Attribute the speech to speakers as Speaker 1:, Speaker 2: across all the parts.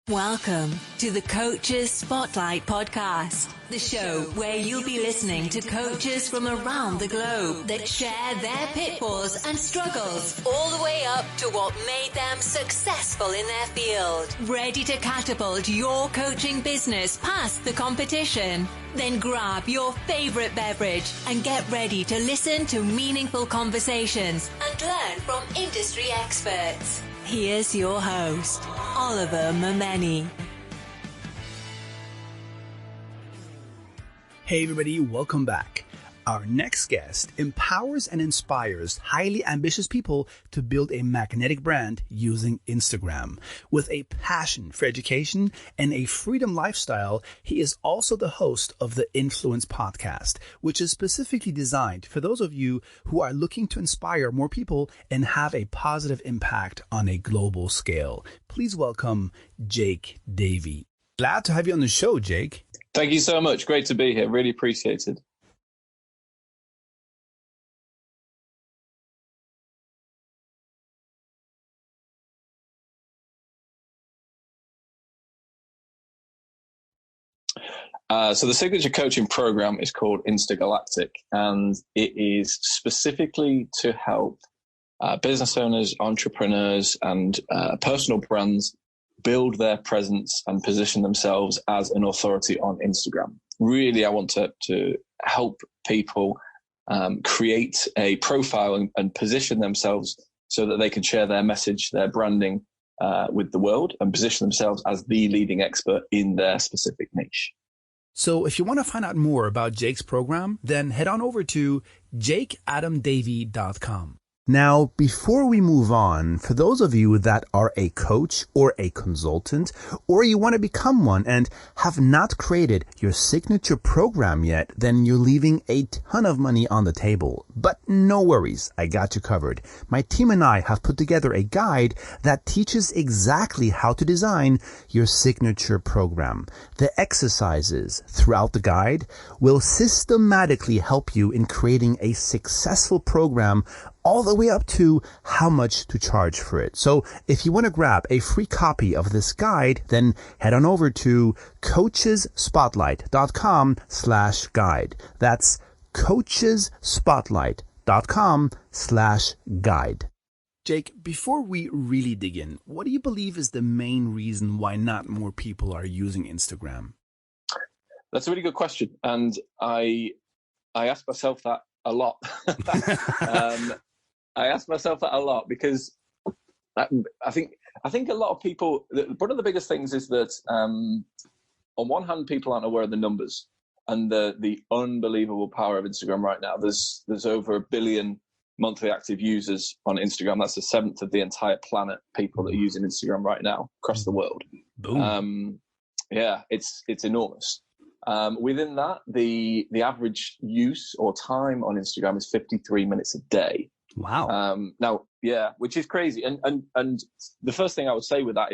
Speaker 1: Welcome to the Coaches Spotlight Podcast, the show where you'll be listening to coaches from around the globe that share their pitfalls and struggles all the way up to what made them successful in their field. Ready to catapult your coaching business past the competition? Then grab your favorite beverage and get ready to listen to meaningful conversations and learn from industry experts. Here's your host, Oliver Momeni.
Speaker 2: Hey everybody, welcome back. Our next guest empowers and inspires highly ambitious people to build a magnetic brand using Instagram. With a passion for education and a freedom lifestyle, he is also the host of the Influence podcast, which is specifically designed for those of you who are looking to inspire more people and have a positive impact on a global scale. Please welcome Jake Davey. Glad to have you on the show, Jake.
Speaker 3: Thank you so much. Great to be here. Really appreciate it. So the signature coaching program is called Instagalactic, and it is specifically to help business owners, entrepreneurs, and personal brands build their presence and position themselves as an authority on Instagram. Really, I want to help people create a profile and position themselves so that they can share their message, their branding with the world, and position themselves as the leading expert in their specific niche.
Speaker 2: So if you want to find out more about Jake's program, then head on over to jakeadamdavey.com. Now, before we move on, for those of you that are a coach or a consultant, or you want to become one and have not created your signature program yet, then you're leaving a ton of money on the table. But no worries, I got you covered. My team and I have put together a guide that teaches exactly how to design your signature program. The exercises throughout the guide will systematically help you in creating a successful program all the way up to how much to charge for it. So if you want to grab a free copy of this guide, then head on over to coachesspotlight.com/guide. That's coachesspotlight.com/guide. Jake, before we really dig in, what do you believe is the main reason why not more people are using Instagram?
Speaker 3: That's a really good question, and I ask myself that a lot. I ask myself that a lot because I think a lot of people. One of the biggest things is that on one hand, people aren't aware of the numbers and the unbelievable power of Instagram right now. There's over 1 billion monthly active users on Instagram. That's a seventh of the entire planet. People that are using Instagram right now across the world.
Speaker 2: Boom.
Speaker 3: Yeah, it's enormous. Within that, the average use or time on Instagram is 53 minutes a day.
Speaker 2: Wow.
Speaker 3: Now, yeah, which is crazy. And the first thing I would say with that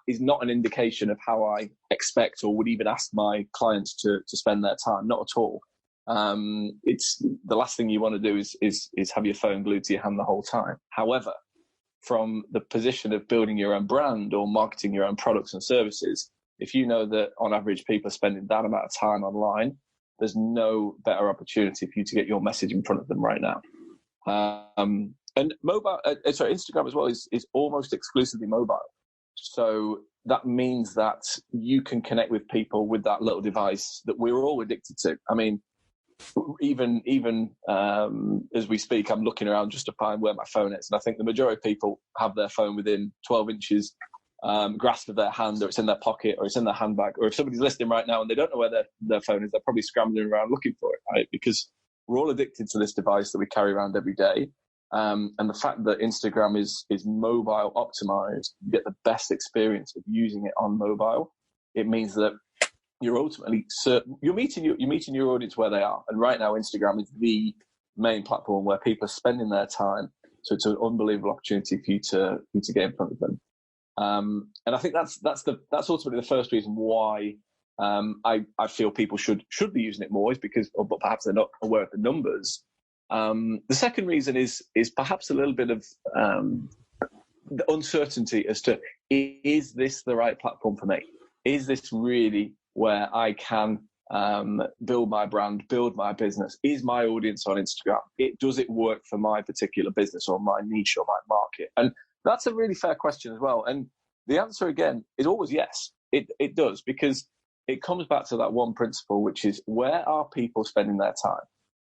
Speaker 3: is not an indication of how I expect or would even ask my clients to spend their time. Not at all. It's the last thing you want to do is have your phone glued to your hand the whole time. However, from the position of building your own brand or marketing your own products and services, if you know that on average people are spending that amount of time online, there's no better opportunity for you to get your message in front of them right now. And Instagram as well is almost exclusively mobile. So that means that you can connect with people with that little device that we're all addicted to. I mean, even as we speak, I'm looking around just to find where my phone is. And I think the majority of people have their phone within 12 inches grasp of their hand, or it's in their pocket, or it's in their handbag. Or if somebody's listening right now and they don't know where their phone is, they're probably scrambling around looking for it, right? Because we're all addicted to this device that we carry around every day. And the fact that Instagram is mobile optimized, you get the best experience of using it on mobile. It means that you're ultimately you're meeting your audience where they are. And right now, Instagram is the main platform where people are spending their time. So it's an unbelievable opportunity for you to get in front of them. And I think that's ultimately the first reason why I feel people should be using it more, is because, but perhaps they're not aware of the numbers. The second reason is perhaps a little bit of the uncertainty as to, is this the right platform for me? Is this really where I can build my brand, build my business? Is my audience on Instagram? Does it work for my particular business or my niche or my market? And that's a really fair question as well. And the answer again is always yes. It does, because it comes back to that one principle, which is, where are people spending their time?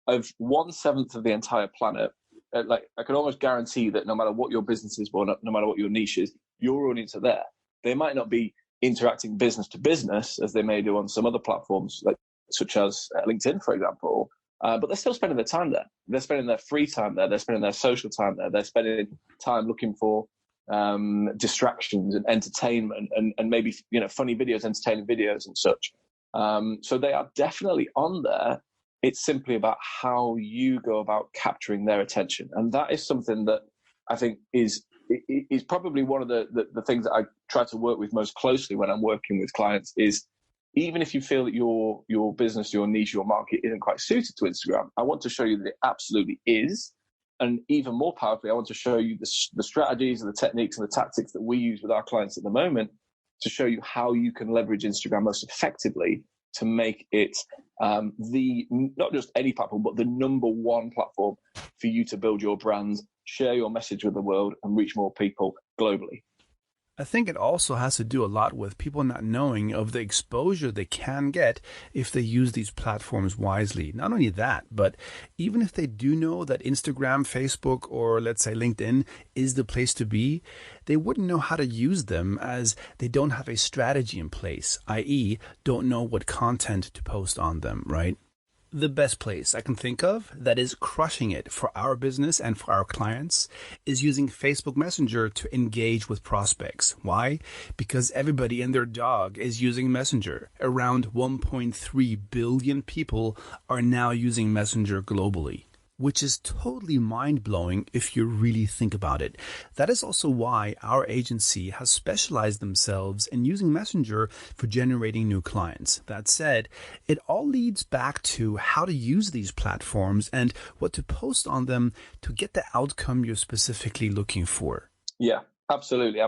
Speaker 3: Of 1/7 of the entire planet, like, I can almost guarantee that no matter what your business is, or no matter what your niche is, your audience are there. They might not be interacting business to business as they may do on some other platforms, like such as LinkedIn, for example, but they're still spending their time there. They're spending their free time there. They're spending their social time there. They're spending time looking for distractions and entertainment, and maybe, you know, funny videos, entertaining videos and such. So they are definitely on there. It's simply about how you go about capturing their attention. And that is something that I think is probably one of the things that I try to work with most closely when I'm working with clients, is even if you feel that your business, your niche, your market isn't quite suited to Instagram, I want to show you that it absolutely is. And even more powerfully, I want to show you the strategies and the techniques and the tactics that we use with our clients at the moment to show you how you can leverage Instagram most effectively to make it not just any platform, but the number one platform for you to build your brand, share your message with the world, and reach more people globally.
Speaker 2: I think it also has to do a lot with people not knowing of the exposure they can get if they use these platforms wisely. Not only that, but even if they do know that Instagram, Facebook, or let's say LinkedIn is the place to be, they wouldn't know how to use them as they don't have a strategy in place, i.e., don't know what content to post on them, right? The best place I can think of that is crushing it for our business and for our clients is using Facebook Messenger to engage with prospects. Why? Because everybody and their dog is using Messenger. Around 1.3 billion people are now using Messenger globally, which is totally mind-blowing if you really think about it. That is also why our agency has specialized themselves in using Messenger for generating new clients. That said, it all leads back to how to use these platforms and what to post on them to get the outcome you're specifically looking for.
Speaker 3: Yeah, absolutely.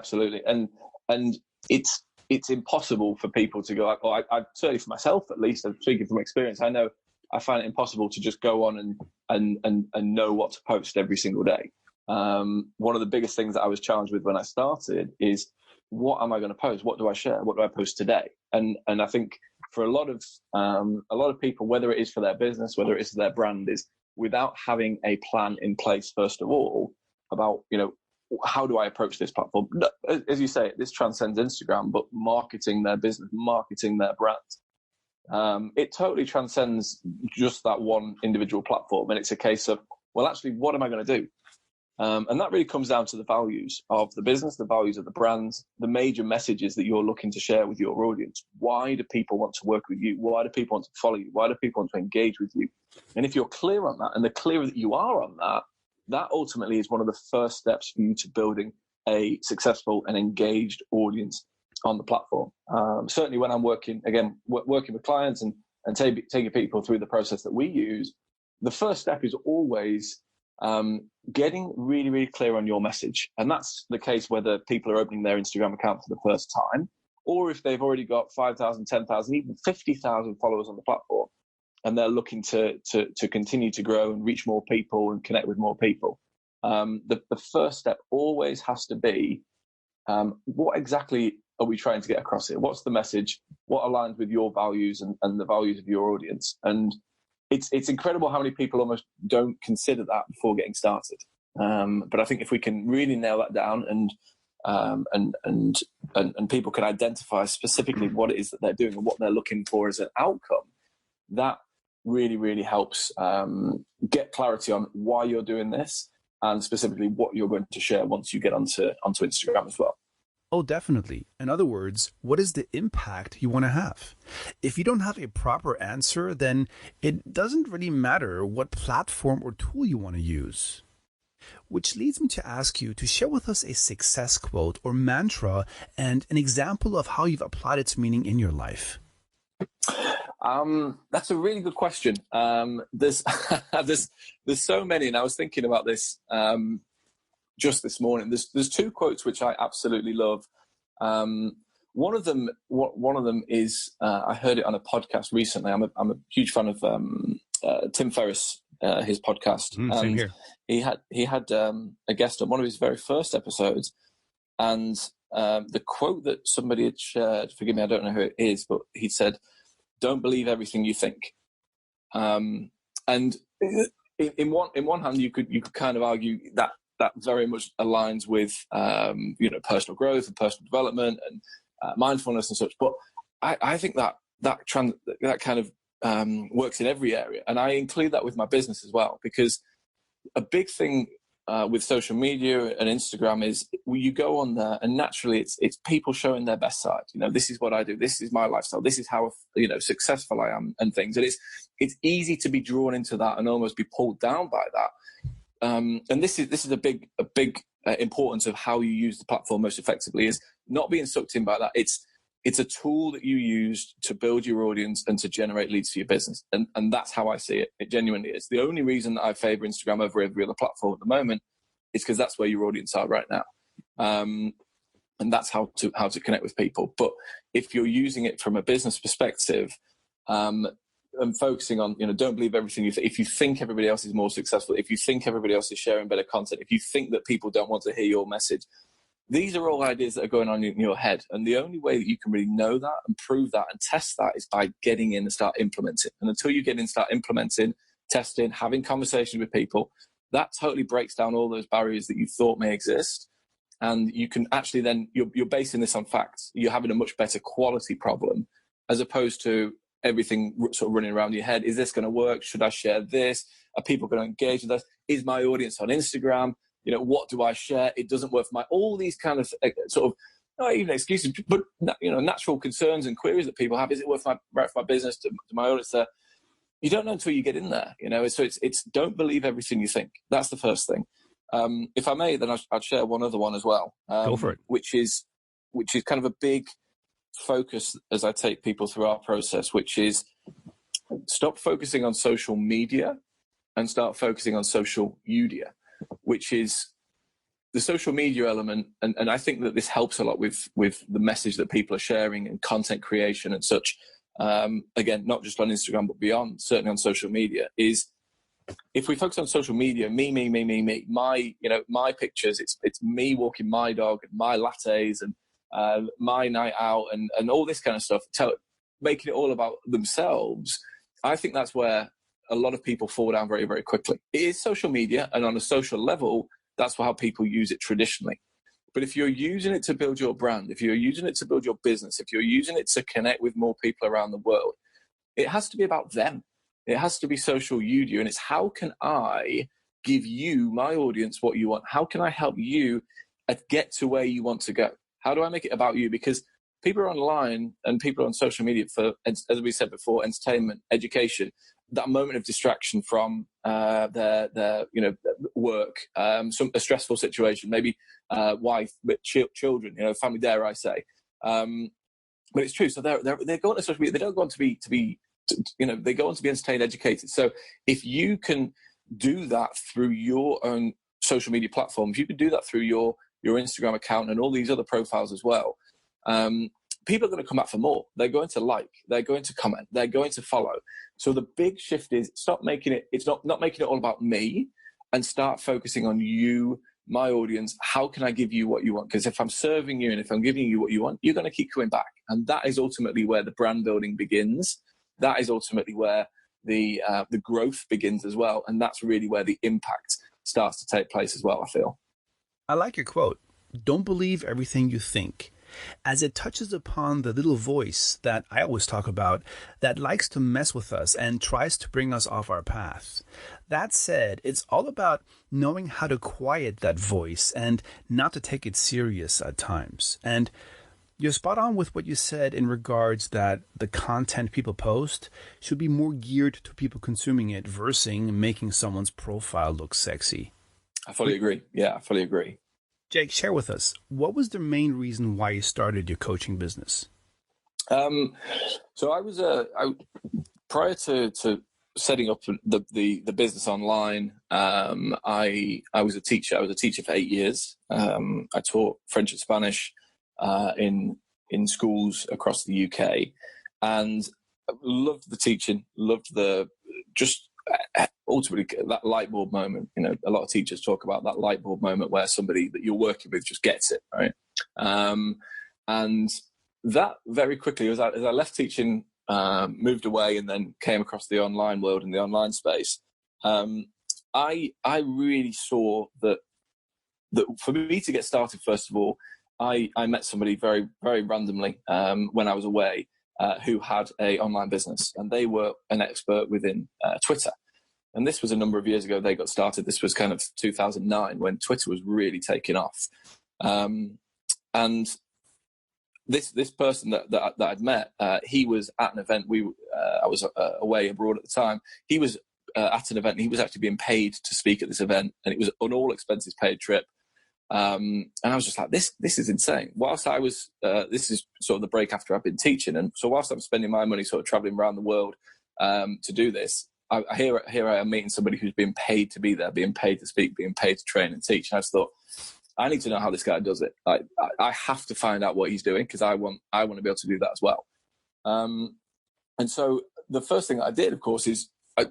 Speaker 3: And it's impossible for people to go, I certainly for myself, at least, I'm speaking from experience, I find it impossible to just go on and know what to post every single day. One of the biggest things that I was challenged with when I started is, what am I going to post? What do I share? What do I post today? And I think for a lot of people, whether it is for their business, whether it is for their brand, is without having a plan in place, first of all, about, you know, how do I approach this platform? As you say, this transcends Instagram, but marketing their business, marketing their brand. It totally transcends just that one individual platform. And it's a case of, well, actually, what am I going to do? And that really comes down to the values of the business, the values of the brand, the major messages that you're looking to share with your audience. Why do people want to work with you? Why do people want to follow you? Why do people want to engage with you? And if you're clear on that, and the clearer that you are on that, that ultimately is one of the first steps for you to building a successful and engaged audience on the platform. Certainly when I'm working with clients and taking people through the process that we use, the first step is always getting really, really clear on your message. And that's the case whether people are opening their Instagram account for the first time, or if they've already got 5,000, 10,000, even 50,000 followers on the platform, and they're looking to continue to grow and reach more people and connect with more people. The first step always has to be, what exactly are we trying to get across here? What's the message? What aligns with your values and the values of your audience? And it's incredible how many people almost don't consider that before getting started. But I think if we can really nail that down and people can identify specifically what it is that they're doing and what they're looking for as an outcome, that really, really helps get clarity on why you're doing this and specifically what you're going to share once you get onto Instagram as well.
Speaker 2: Oh, definitely. In other words, what is the impact you want to have? If you don't have a proper answer, then it doesn't really matter what platform or tool you want to use. Which leads me to ask you to share with us a success quote or mantra and an example of how you've applied its meaning in your life.
Speaker 3: That's a really good question. There's so many, and I was thinking about this. just this morning. There's two quotes which I absolutely love. One of them is I heard it on a podcast recently. I'm a huge fan of Tim Ferriss, his podcast,
Speaker 2: Same
Speaker 3: and
Speaker 2: here.
Speaker 3: he had a guest on one of his very first episodes, and the quote that somebody had shared, forgive me, I don't know who it is, but he said, "Don't believe everything you think." And in one hand, you could kind of argue that very much aligns with personal growth and personal development and mindfulness and such. But I think that kind of works in every area, and I include that with my business as well, because a big thing with social media and Instagram is you go on there and naturally it's people showing their best side. This is what I do. This is my lifestyle. This is how successful I am and things. And it's easy to be drawn into that and almost be pulled down by that. And this is a big importance of how you use the platform most effectively, is not being sucked in by that. It's a tool that you use to build your audience and to generate leads for your business. And that's how I see it. It genuinely is. The only reason that I favor Instagram over every other platform at the moment is because that's where your audience are right now. And that's how to connect with people. But if you're using it from a business perspective, and focusing on, don't believe everything you think. If you think everybody else is more successful, if you think everybody else is sharing better content, if you think that people don't want to hear your message, these are all ideas that are going on in your head. And the only way that you can really know that and prove that and test that is by getting in and start implementing. And until you get in and start implementing, testing, having conversations with people, that totally breaks down all those barriers that you thought may exist. And you can actually then, you're basing this on facts. You're having a much better quality problem, as opposed to everything sort of running around your head. Is this going to work? Should I share this? Are people going to engage with this? Is my audience on Instagram? What do I share? It doesn't work for all these kind of sort of, not even excuses, but natural concerns and queries that people have. Is it worth right for my business, to my audience there? You don't know until you get in there, So it's don't believe everything you think. That's the first thing. If I may, then I'd share one other one as well.
Speaker 2: Go for it.
Speaker 3: Which is kind of a big focus as I take people through our process, which is stop focusing on social media and start focusing on social UDIA, which is the social media element. And I think that this helps a lot with the message that people are sharing and content creation and such. Again, not just on Instagram, but beyond, certainly on social media, is if we focus on social media, me, my pictures, it's me walking my dog and my lattes and my night out and all this kind of stuff, making it all about themselves. I think that's where a lot of people fall down very, very quickly. It is social media, and on a social level, that's how people use it traditionally. But if you're using it to build your brand, if you're using it to build your business, if you're using it to connect with more people around the world, it has to be about them. It has to be social UDIA, and it's how can I give you, my audience, what you want? How can I help you get to where you want to go? How do I make it about you? Because people are online and people are on social media for, as we said before, entertainment, education, that moment of distraction from their work, a stressful situation, maybe wife, but children, family, dare I say. But it's true. So they go on to social media. They don't go on to be they go on to be entertained, educated. So if you can do that through your own social media platform, if you can do that through your Instagram account and all these other profiles as well, people are going to come back for more. They're going to like, they're going to comment, they're going to follow. So the big shift is stop making it, it's not making it all about me, and start focusing on you, my audience. How can I give you what you want? Because if I'm serving you and if I'm giving you what you want, you're going to keep coming back. And that is ultimately where the brand building begins. That is ultimately where the growth begins as well. And that's really where the impact starts to take place as well, I feel.
Speaker 2: I like your quote. Don't believe everything you think, as it touches upon the little voice that I always talk about that likes to mess with us and tries to bring us off our path. That said, it's all about knowing how to quiet that voice and not to take it serious at times. And you're spot on with what you said in regards that the content people post should be more geared to people consuming it versus making someone's profile look sexy.
Speaker 3: I fully agree. Yeah, I fully agree.
Speaker 2: Jake, share with us, what was the main reason why you started your coaching business?
Speaker 3: So I was prior to setting up the business online, I was a teacher. I was a teacher for 8 years. I taught French and Spanish in schools across the UK, and loved the teaching. Loved ultimately that light bulb moment. You know, a lot of teachers talk about that light bulb moment where somebody that you're working with just gets it, right? And that very quickly, as I left teaching, moved away, and then came across the online world and the online space, I really saw that for me to get started, first of all, I met somebody very, very randomly when I was away who had a online business, and they were an expert within Twitter. And this was a number of years ago they got started. This was kind of 2009 when Twitter was really taking off. And this person that I'd met, he was at an event. I was away abroad at the time. He was at an event, and he was actually being paid to speak at this event, and it was an all expenses paid trip. And I was just like, this is insane. Whilst I was, this is sort of the break after I've been teaching, and so whilst I'm spending my money sort of traveling around the world to do this, here I am meeting somebody who's being paid to be there, being paid to speak, being paid to train and teach. And I just thought, I need to know how this guy does it. I have to find out what he's doing, because I want to be able to do that as well. And so the first thing I did, of course, is I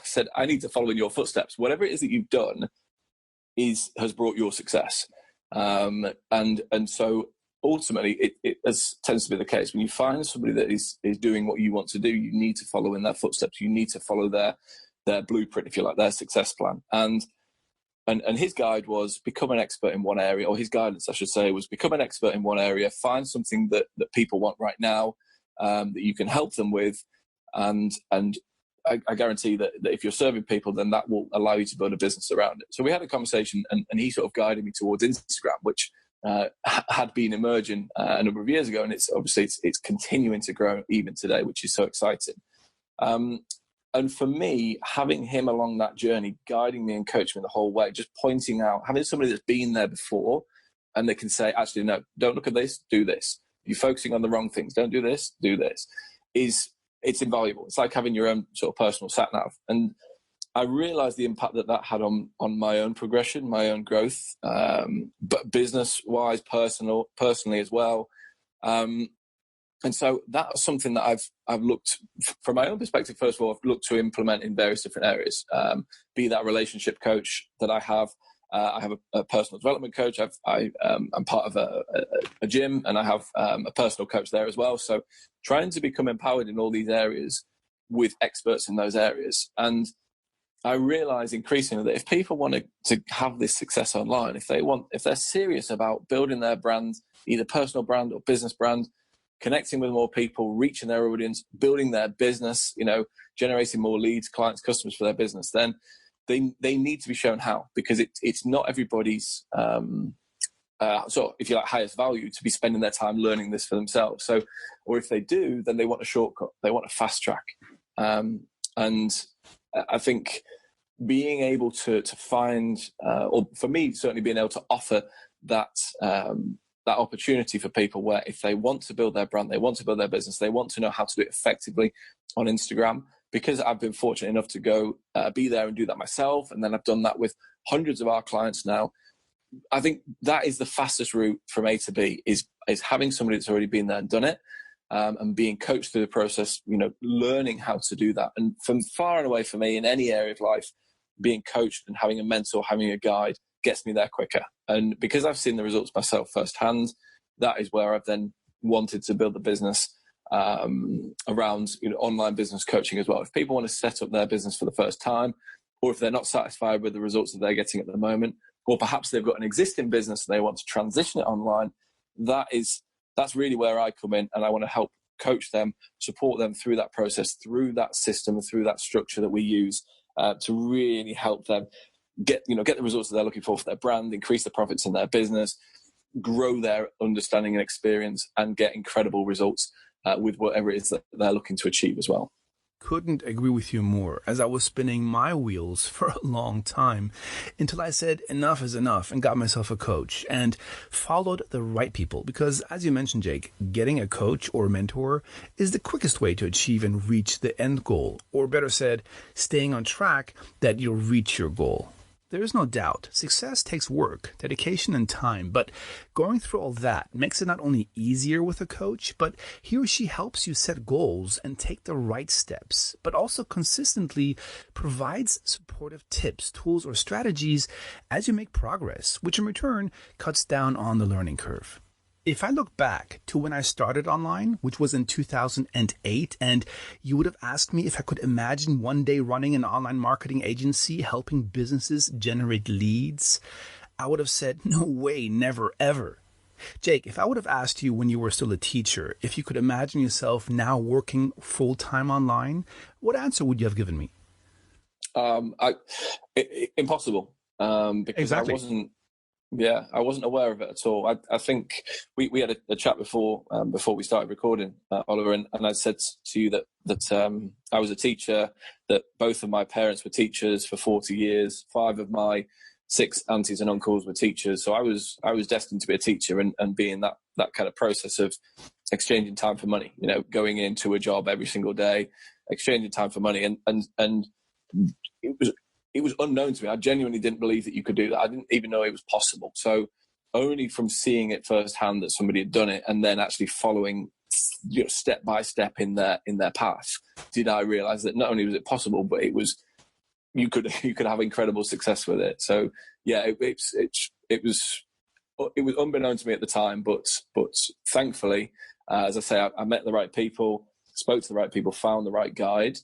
Speaker 3: said, I need to follow in your footsteps. Whatever it is that you've done has brought your success. And so ultimately, it tends to be the case. When you find somebody that is doing what you want to do, you need to follow in their footsteps. You need to follow their blueprint, if you like, their success plan. And his guide was become an expert in one area, or his guidance, I should say, was become an expert in one area, find something that people want right now, that you can help them with. And I guarantee that if you're serving people, then that will allow you to build a business around it. So we had a conversation, and he sort of guided me towards Instagram, which had been emerging a number of years ago. And it's obviously continuing to grow even today, which is so exciting. And for me, having him along that journey, guiding me and coaching me the whole way, just pointing out, having somebody that's been there before, and they can say, actually, no, don't look at this, do this. You're focusing on the wrong things. Don't do this, do this. It's invaluable. It's like having your own sort of personal sat nav. And I realized the impact that had on my own progression, my own growth, but business-wise, personally as well. And so that's something that I've looked, from my own perspective, first of all, I've looked to implement in various different areas, be that relationship coach that I have a personal development coach. I'm part of a gym, and I have a personal coach there as well. So trying to become empowered in all these areas with experts in those areas. And I realize increasingly that if people want to have this success online, if they're serious about building their brand, either personal brand or business brand, connecting with more people, reaching their audience, building their business, generating more leads, clients, customers for their business, then they need to be shown how, because it's not everybody's sort of, if you like, highest value to be spending their time learning this for themselves. So, or if they do, then they want a shortcut, they want a fast track. And I think being able to find, or for me, certainly being able to offer that opportunity for people where if they want to build their brand, they want to build their business, they want to know how to do it effectively on Instagram, because I've been fortunate enough to go be there and do that myself. And then I've done that with hundreds of our clients now. I think that is the fastest route from A to B, is having somebody that's already been there and done it, and being coached through the process, learning how to do that. And from far and away for me, in any area of life, being coached and having a mentor, having a guide gets me there quicker. And because I've seen the results myself firsthand, that is where I've then wanted to build the business around online business coaching as well. If people want to set up their business for the first time, or if they're not satisfied with the results that they're getting at the moment, or perhaps they've got an existing business and they want to transition it online, that's really where I come in, and I want to help coach them, support them through that process, through that system, through that structure that we use to really help them get the results that they're looking for their brand, increase the profits in their business, grow their understanding and experience, and get incredible results with whatever it is that they're looking to achieve as well.
Speaker 2: Couldn't agree with you more, as I was spinning my wheels for a long time until I said enough is enough and got myself a coach and followed the right people. Because as you mentioned, Jake, getting a coach or a mentor is the quickest way to achieve and reach the end goal, or better said, staying on track that you'll reach your goal. There is no doubt success takes work, dedication, and time, but going through all that makes it not only easier with a coach, but he or she helps you set goals and take the right steps, but also consistently provides supportive tips, tools, or strategies as you make progress, which in return cuts down on the learning curve. If I look back to when I started online, which was in 2008, and you would have asked me if I could imagine one day running an online marketing agency helping businesses generate leads, I would have said, no way, never, ever. Jake, if I would have asked you when you were still a teacher, if you could imagine yourself now working full-time online, what answer would you have given me?
Speaker 3: Impossible. Because
Speaker 2: exactly.
Speaker 3: I wasn't aware of it at all. I think we had a chat before we started recording, Oliver, and I said to you that I was a teacher, that both of my parents were teachers for 40 years. 5 of my 6 aunties and uncles were teachers. So I was destined to be a teacher and be in that kind of process of exchanging time for money, going into a job every single day, exchanging time for money. And it was unknown to me. I genuinely didn't believe that you could do that. I didn't even know it was possible. So only from seeing it firsthand that somebody had done it and then actually following step by step in their path did I realize that not only was it possible, but it was you could have incredible success with it. So yeah, it was unbeknown to me at the time, but thankfully, as I say, I met the right people, spoke to the right people, found the right guide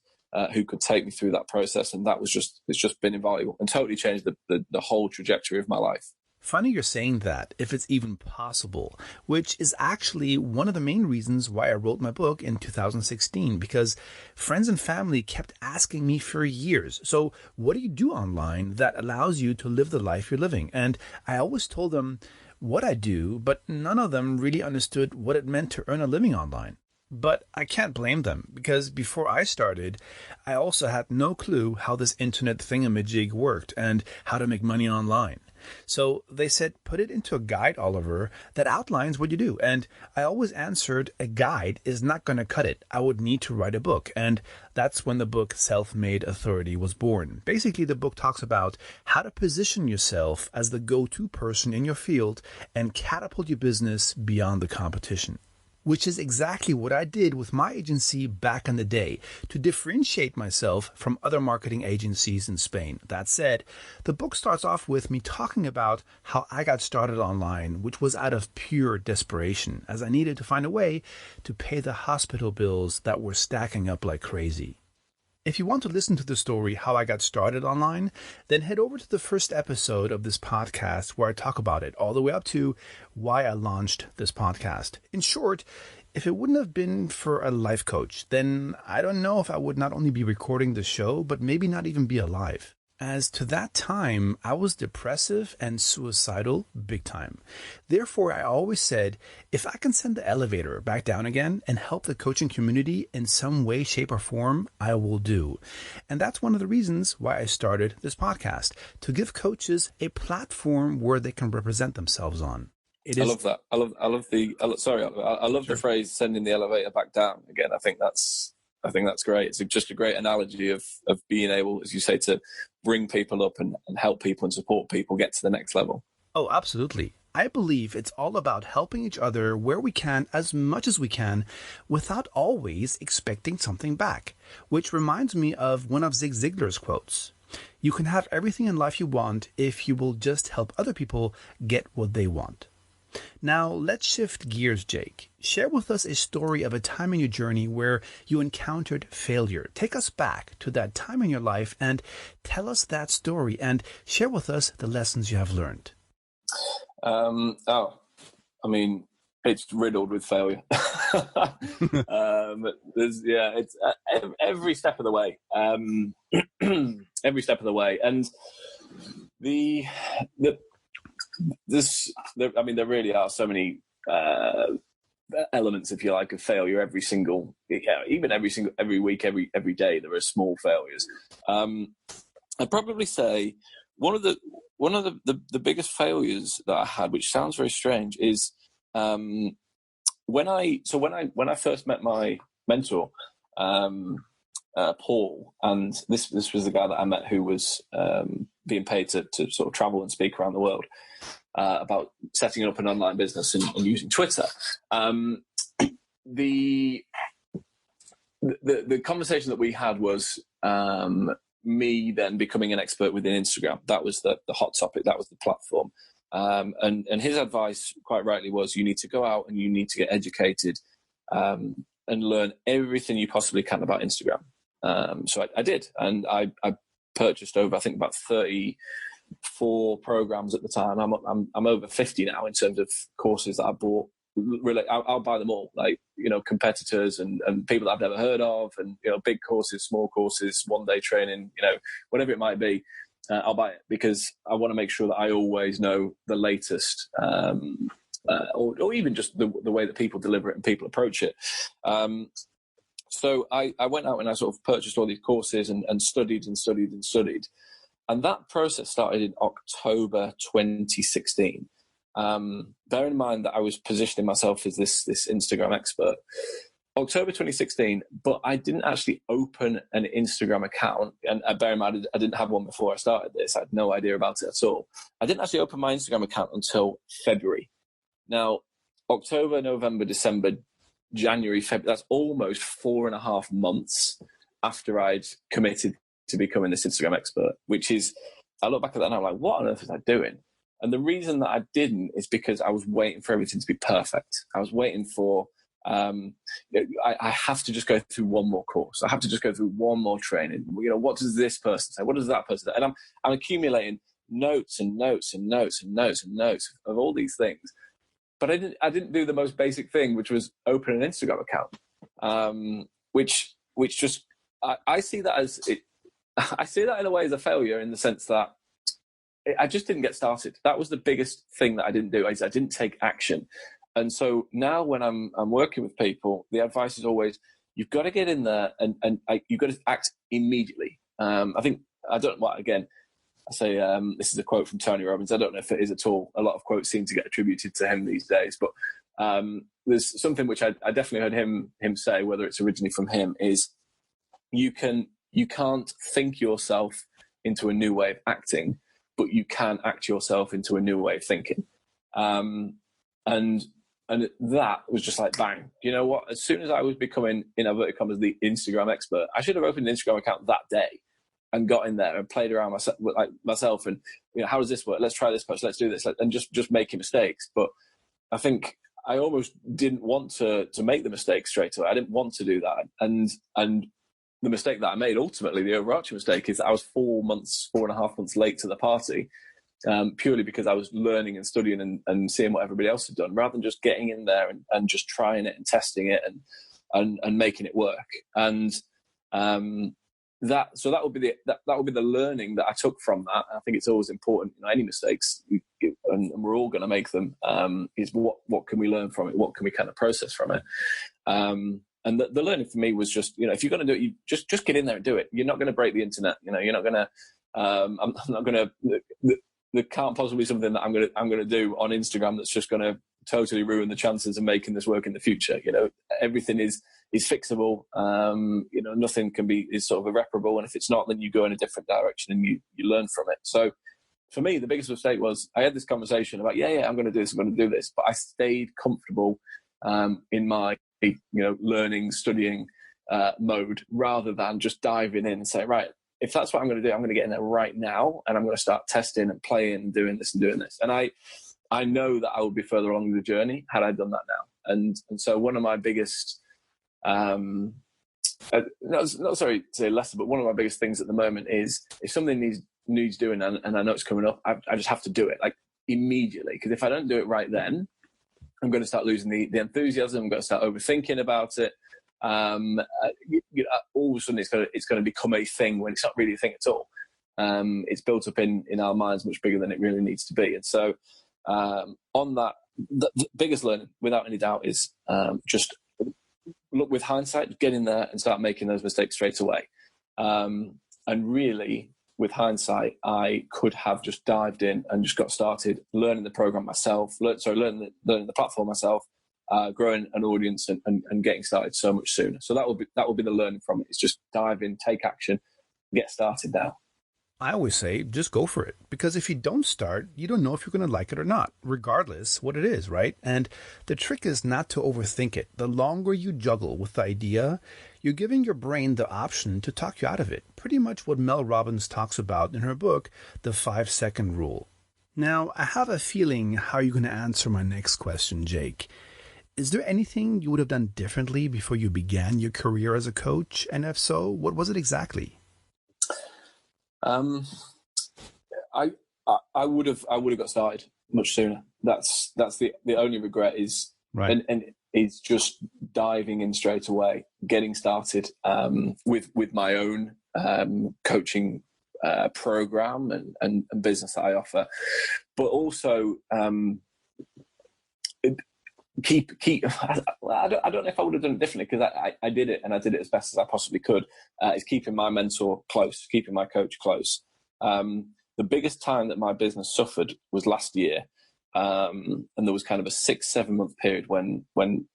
Speaker 3: who could take me through that process, and it's just been invaluable and totally changed the whole trajectory of my life.
Speaker 2: Funny you're saying that, if it's even possible, which is actually one of the main reasons why I wrote my book in 2016, because friends and family kept asking me for years, so what do you do online that allows you to live the life you're living? And I always told them what I do, but none of them really understood what it meant to earn a living online. But I can't blame them, because before I started, I also had no clue how this internet thingamajig worked and how to make money online. So they said, put it into a guide, Oliver, that outlines what you do. And I always answered, a guide is not going to cut it. I would need to write a book. And that's when the book Self-Made Authority was born. Basically, the book talks about how to position yourself as the go-to person in your field and catapult your business beyond the competition. Which is exactly what I did with my agency back in the day to differentiate myself from other marketing agencies in Spain. That said, the book starts off with me talking about how I got started online, which was out of pure desperation, as I needed to find a way to pay the hospital bills that were stacking up like crazy. If you want to listen to the story how I got started online, then head over to the first episode of this podcast where I talk about it, all the way up to why I launched this podcast. In short, if it wouldn't have been for a life coach, then I don't know if I would not only be recording the show, but maybe not even be alive. As to that time, I was depressive and suicidal big time. Therefore, I always said, if I can send the elevator back down again and help the coaching community in some way, shape, or form, I will do. And that's one of the reasons why I started this podcast, to give coaches a platform where they can represent themselves on.
Speaker 3: I love that. I love the phrase "sending the elevator back down" again. I think that's great. It's just a great analogy of being able, as you say, to bring people up and help people and support people get to the next level.
Speaker 2: Oh, absolutely. I believe it's all about helping each other where we can, as much as we can, without always expecting something back. Which reminds me of one of Zig Ziglar's quotes. You can have everything in life you want if you will just help other people get what they want. Now, let's shift gears, Jake. Share with us a story of a time in your journey where you encountered failure. Take us back to that time in your life and tell us that story and share with us the lessons you have learned.
Speaker 3: It's riddled with failure. It's every step of the way. Every step of the way. And there really are so many elements, if you like, of failure every week, every day. There are small failures. I'd probably say one of the biggest failures that I had, which sounds very strange, is when I first met my mentor, Paul, and this was the guy that I met who was being paid to sort of travel and speak around the world about setting up an online business and using Twitter. The conversation that we had was me then becoming an expert within Instagram. That was the hot topic. That was the platform. And his advice, quite rightly, was you need to go out and you need to get educated and learn everything you possibly can about Instagram. So I did, and I purchased over, I think, about 34 programs at the time. I'm over 50 now in terms of courses that I bought. Really, I'll buy them all, like, competitors and people that I've never heard of, and big courses, small courses, one-day training, whatever it might be. I'll buy it because I want to make sure that I always know the latest, or even just the way that people deliver it and people approach it. So I went out and I sort of purchased all these courses and studied. And that process started in October 2016. Bear in mind that I was positioning myself as this Instagram expert. October 2016, but I didn't actually open an Instagram account. And bear in mind, I didn't have one before I started this. I had no idea about it at all. I didn't actually open my Instagram account until February. Now, October, November, December, January, February, that's almost 4.5 months after I'd committed to becoming this Instagram expert, which is, I look back at that and I'm like, what on earth was I doing? And the reason that I didn't is because I was waiting for everything to be perfect. I was waiting for, I have to just go through one more course. I have to just go through one more training. What does this person say? What does that person say? And I'm accumulating notes and notes and notes and notes and notes of all these things. But I didn't do the most basic thing, which was open an Instagram account, which just, I see that as it. I see that in a way as a failure, in the sense that I just didn't get started. That was the biggest thing that I didn't do. I didn't take action. And so now when I'm working with people, the advice is always, you've got to get in there and you've got to act immediately. I don't know, again, I say, this is a quote from Tony Robbins. I don't know if it is at all. A lot of quotes seem to get attributed to him these days, but there's something which I definitely heard him say, whether it's originally from him, is you can't think yourself into a new way of acting, but you can act yourself into a new way of thinking. And that was just like, bang. You know what? As soon as I was becoming, in inverted commas, the Instagram expert, I should have opened an Instagram account that day and got in there and played around myself and, how does this work? Let's try this post. Let's do this. And just making mistakes. But I think I almost didn't want to make the mistake straight away. I didn't want to do that. And the mistake that I made, ultimately, the overarching mistake, is that I was 4.5 months late to the party, purely because I was learning and studying and seeing what everybody else had done, rather than just getting in there and just trying it and testing it and making it work. And that would be the learning that I took from that. I think it's always important, any mistakes, and we're all going to make them, is what can we learn from it? What can we kind of process from it? And the learning for me was just, if you're going to do it, you just get in there and do it. You're not going to break the internet. You're not going to, I'm not going to, there can't possibly be something that I'm going to do on Instagram that's just going to totally ruin the chances of making this work in the future. Everything is fixable. Nothing is sort of irreparable. And if it's not, then you go in a different direction and you learn from it. So for me, the biggest mistake was I had this conversation about, I'm going to do this, I'm going to do this. But I stayed comfortable in my, learning, studying mode, rather than just diving in and say, right, if that's what I'm going to do, I'm going to get in there right now and I'm going to start testing and playing and doing this and doing this. And I know that I would be further along the journey had I done that now. And so one of my biggest, not sorry to say lesser, but one of my biggest things at the moment is if something needs doing and I know it's coming up, I just have to do it like immediately. Because if I don't do it right then, I'm going to start losing the enthusiasm. I'm going to start overthinking about it. All of a sudden it's going to become a thing when it's not really a thing at all. It's built up in our minds much bigger than it really needs to be. And so on that the biggest learning, without any doubt, is just look with hindsight, get in there and start making those mistakes straight away. And really, with hindsight, I could have just dived in and just got started learning the program myself, learning the platform myself, growing an audience and getting started so much sooner. So that will be the learning from it. It's just dive in, take action, get started now.
Speaker 2: I always say, just go for it. Because if you don't start, you don't know if you're going to like it or not, regardless what it is, right? And the trick is not to overthink it. The longer you juggle with the idea, you're giving your brain the option to talk you out of it. Pretty much what Mel Robbins talks about in her book, The 5-Second Rule. Now, I have a feeling how you're going to answer my next question, Jake. Is there anything you would have done differently before you began your career as a coach? And if so, what was it exactly?
Speaker 3: I would have got started much sooner. That's the only regret is
Speaker 2: right.
Speaker 3: And is just diving in straight away, getting started with my own coaching program and business that I offer, but also keep. I don't know if I would have done it differently, because I did it, and I did it as best as I possibly could. Is keeping my mentor close, keeping my coach close. The biggest time that my business suffered was last year, and there was kind of a 6-7 month period when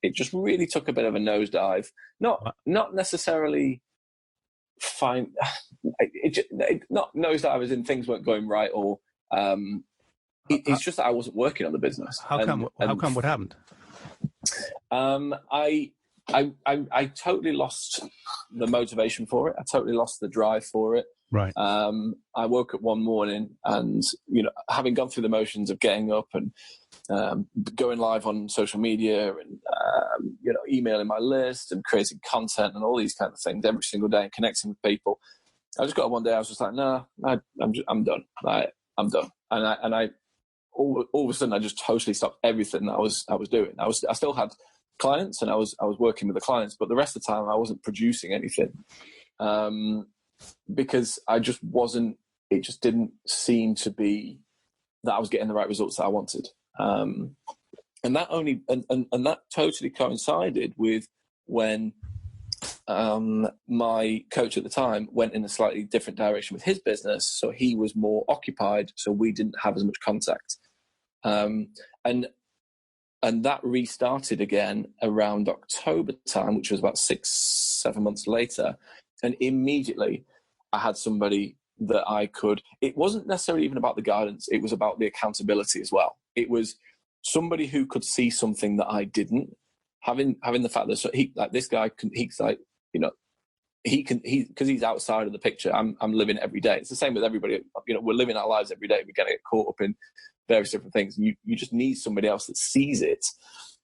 Speaker 3: it just really took a bit of a nosedive. Not necessarily fine. Not nosedive as in things weren't going right, or it's just that I wasn't working on the business.
Speaker 2: How come? What happened?
Speaker 3: I totally lost the motivation for it. I totally lost the drive for it.
Speaker 2: Right.
Speaker 3: I woke up one morning and, having gone through the motions of getting up and going live on social media and, emailing my list and creating content and all these kind of things every single day and connecting with people. I just got up one day, I was just like, no, I'm done. I'm done. And I all of a sudden, I just totally stopped everything that I was doing. I still had clients and I was working with the clients, but the rest of the time I wasn't producing anything. Because I just wasn't, it just didn't seem to be that I was getting the right results that I wanted. And that that totally coincided with when my coach at the time went in a slightly different direction with his business. So he was more occupied, so we didn't have as much contact. And that restarted again around October time, which was about 6-7 months later. And immediately I had somebody that I could, it wasn't necessarily even about the guidance, it was about the accountability as well. It was somebody who could see something that I didn't. Having the fact that this guy can, he's like, because he's outside of the picture. I'm living every day. It's the same with everybody. We're living our lives every day. We're going to get caught up in various different things. You just need somebody else that sees it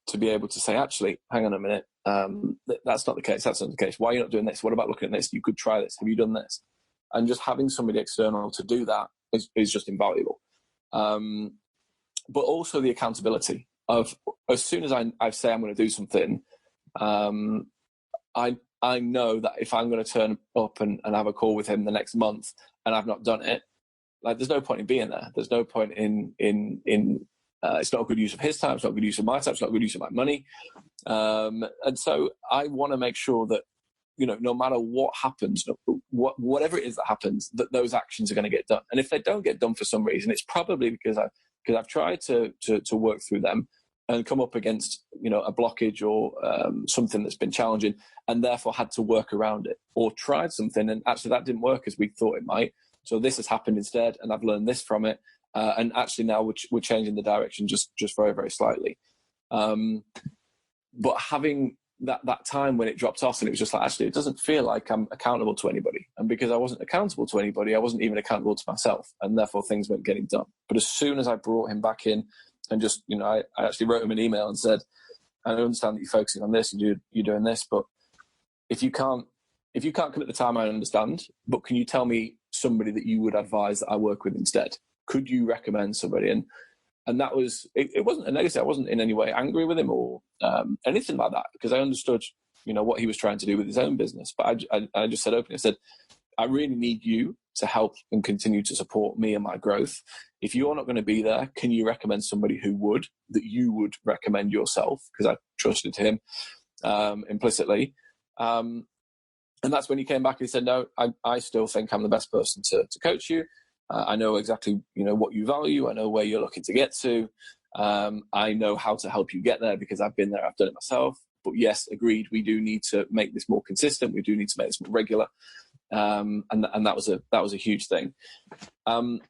Speaker 3: to be able to say, actually, hang on a minute. That's not the case. That's not the case. Why are you not doing this? What about looking at this? You could try this. Have you done this? And just having somebody external to do that is just invaluable. But also the accountability of, as soon as I say I'm going to do something, I know that if I'm going to turn up and have a call with him the next month and I've not done it, like, there's no point in being there. There's no point in it's not a good use of his time. It's not a good use of my time. It's not a good use of my money. And so I want to make sure that, no matter what happens, whatever it is that happens, that those actions are going to get done. And if they don't get done for some reason, it's probably because I've tried to work through them and come up against, a blockage or something that's been challenging, and therefore had to work around it, or tried something and actually that didn't work as we thought it might. So this has happened instead, and I've learned this from it. And actually now we're changing the direction just very, very slightly. But having that time when it dropped off and it was just like, actually, it doesn't feel like I'm accountable to anybody. And because I wasn't accountable to anybody, I wasn't even accountable to myself, and therefore things weren't getting done. But as soon as I brought him back in and just, I actually wrote him an email and said, I understand that you're focusing on this and you're doing this, but if you can't commit the time, I understand, but can you tell me somebody that you would advise that I work with instead? Could you recommend somebody? And that was, it wasn't a negative. I wasn't in any way angry with him or anything like that, because I understood, what he was trying to do with his own business. But I just said openly, I said, I really need you to help and continue to support me and my growth. If you're not going to be there, can you recommend somebody who would, that you would recommend yourself? Because I trusted him implicitly. And that's when he came back and he said, no, I still think I'm the best person to coach you. I know exactly, what you value. I know where you're looking to get to. I know how to help you get there because I've been there. I've done it myself. But yes, agreed. We do need to make this more consistent. We do need to make this more regular. And that was a huge thing.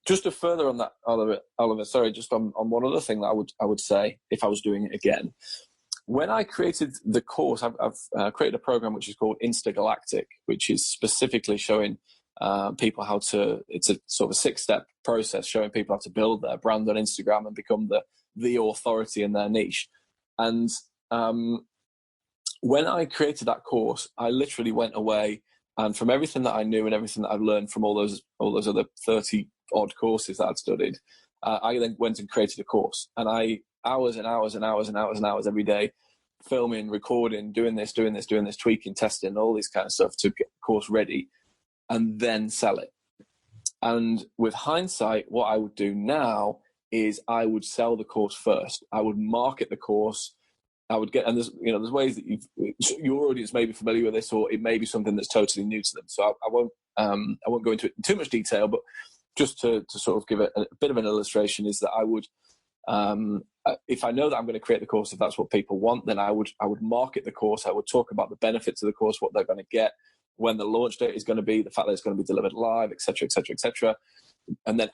Speaker 3: Just to further on that, Oliver, sorry, just on one other thing that I would say if I was doing it again. When I created the course, I've created a program which is called Instagalactic, which is specifically showing people how to. It's a sort of a 6-step process showing people how to build their brand on Instagram and become the authority in their niche. And when I created that course, I literally went away, and from everything that I knew and everything that I've learned from all those other 30 odd courses that I'd studied, I then went and created a course, and I hours and hours and hours and hours and hours every day, filming, recording, doing this, tweaking, testing, all this kind of stuff to get the course ready and then sell it. And with hindsight, what I would do now is I would sell the course first. I would market the course. I would get, and there's ways that your audience may be familiar with this, or it may be something that's totally new to them. So I won't go into it in too much detail, but just to sort of give it a bit of an illustration is that I would, if I know that I'm going to create the course, if that's what people want, then I would market the course. I would talk about the benefits of the course, what they're going to get, when the launch date is going to be, the fact that it's going to be delivered live, etc., etc., etc. And then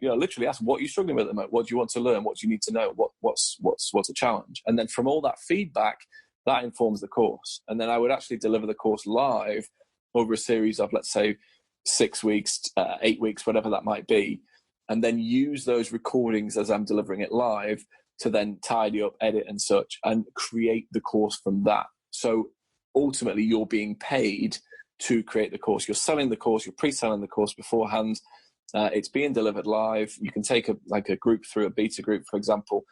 Speaker 3: literally ask, what are you struggling with at the moment? What do you want to learn? What do you need to know? What's a challenge? And then from all that feedback, that informs the course. And then I would actually deliver the course live over a series of, let's say, 6 weeks, 8 weeks, whatever that might be. And then use those recordings as I'm delivering it live to then tidy up, edit and such, and create the course from that. So ultimately, you're being paid to create the course. You're selling the course, you're pre-selling the course beforehand. It's being delivered live. You can take a group through a beta group, for example.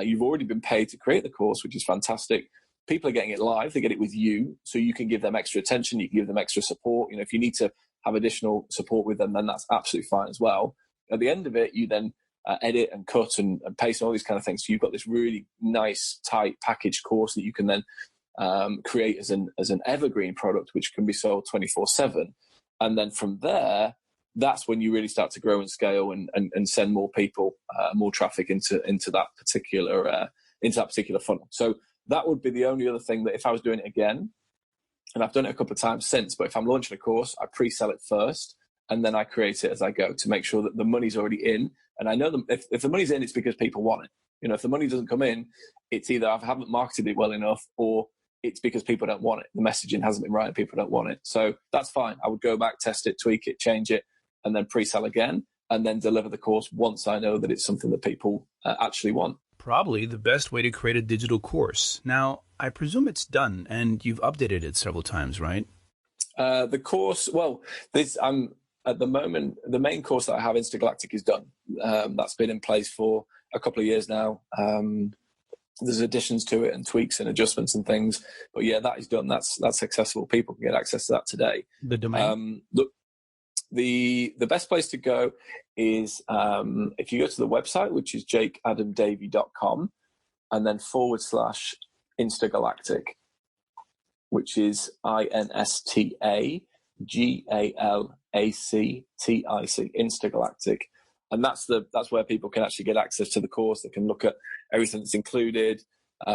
Speaker 3: You've already been paid to create the course, which is fantastic. People are getting it live. They get it with you, so you can give them extra attention. You can give them extra support. If you need to have additional support with them, then that's absolutely fine as well. At the end of it, you then edit and cut and paste and all these kind of things. So you've got this really nice, tight packaged course that you can then create as an evergreen product, which can be sold 24/7. And then from there, that's when you really start to grow and scale and send more people, more traffic into that particular funnel. So that would be the only other thing that if I was doing it again, and I've done it a couple of times since, but if I'm launching a course, I pre-sell it first and then I create it as I go to make sure that the money's already in. And I know if the money's in, it's because people want it. If the money doesn't come in, it's either I haven't marketed it well enough or it's because people don't want it. The messaging hasn't been right and people don't want it. So that's fine. I would go back, test it, tweak it, change it, and then pre-sell again, and then deliver the course once I know that it's something that people actually want.
Speaker 2: Probably the best way to create a digital course. Now, I presume it's done, and you've updated it several times, right?
Speaker 3: The course, at the moment, the main course that I have, Instagalactic, is done. That's been in place for a couple of years now. There's additions to it and tweaks and adjustments and things, but yeah, that is done. That's accessible. People can get access to that today.
Speaker 2: The domain.
Speaker 3: Look, the best place to go is if you go to the website, which is jakeadamdavey.com, and then /Instagalactic, which is INSTAGALACTIC, Instagalactic. And that's where people can actually get access to the course. They can look at everything that's included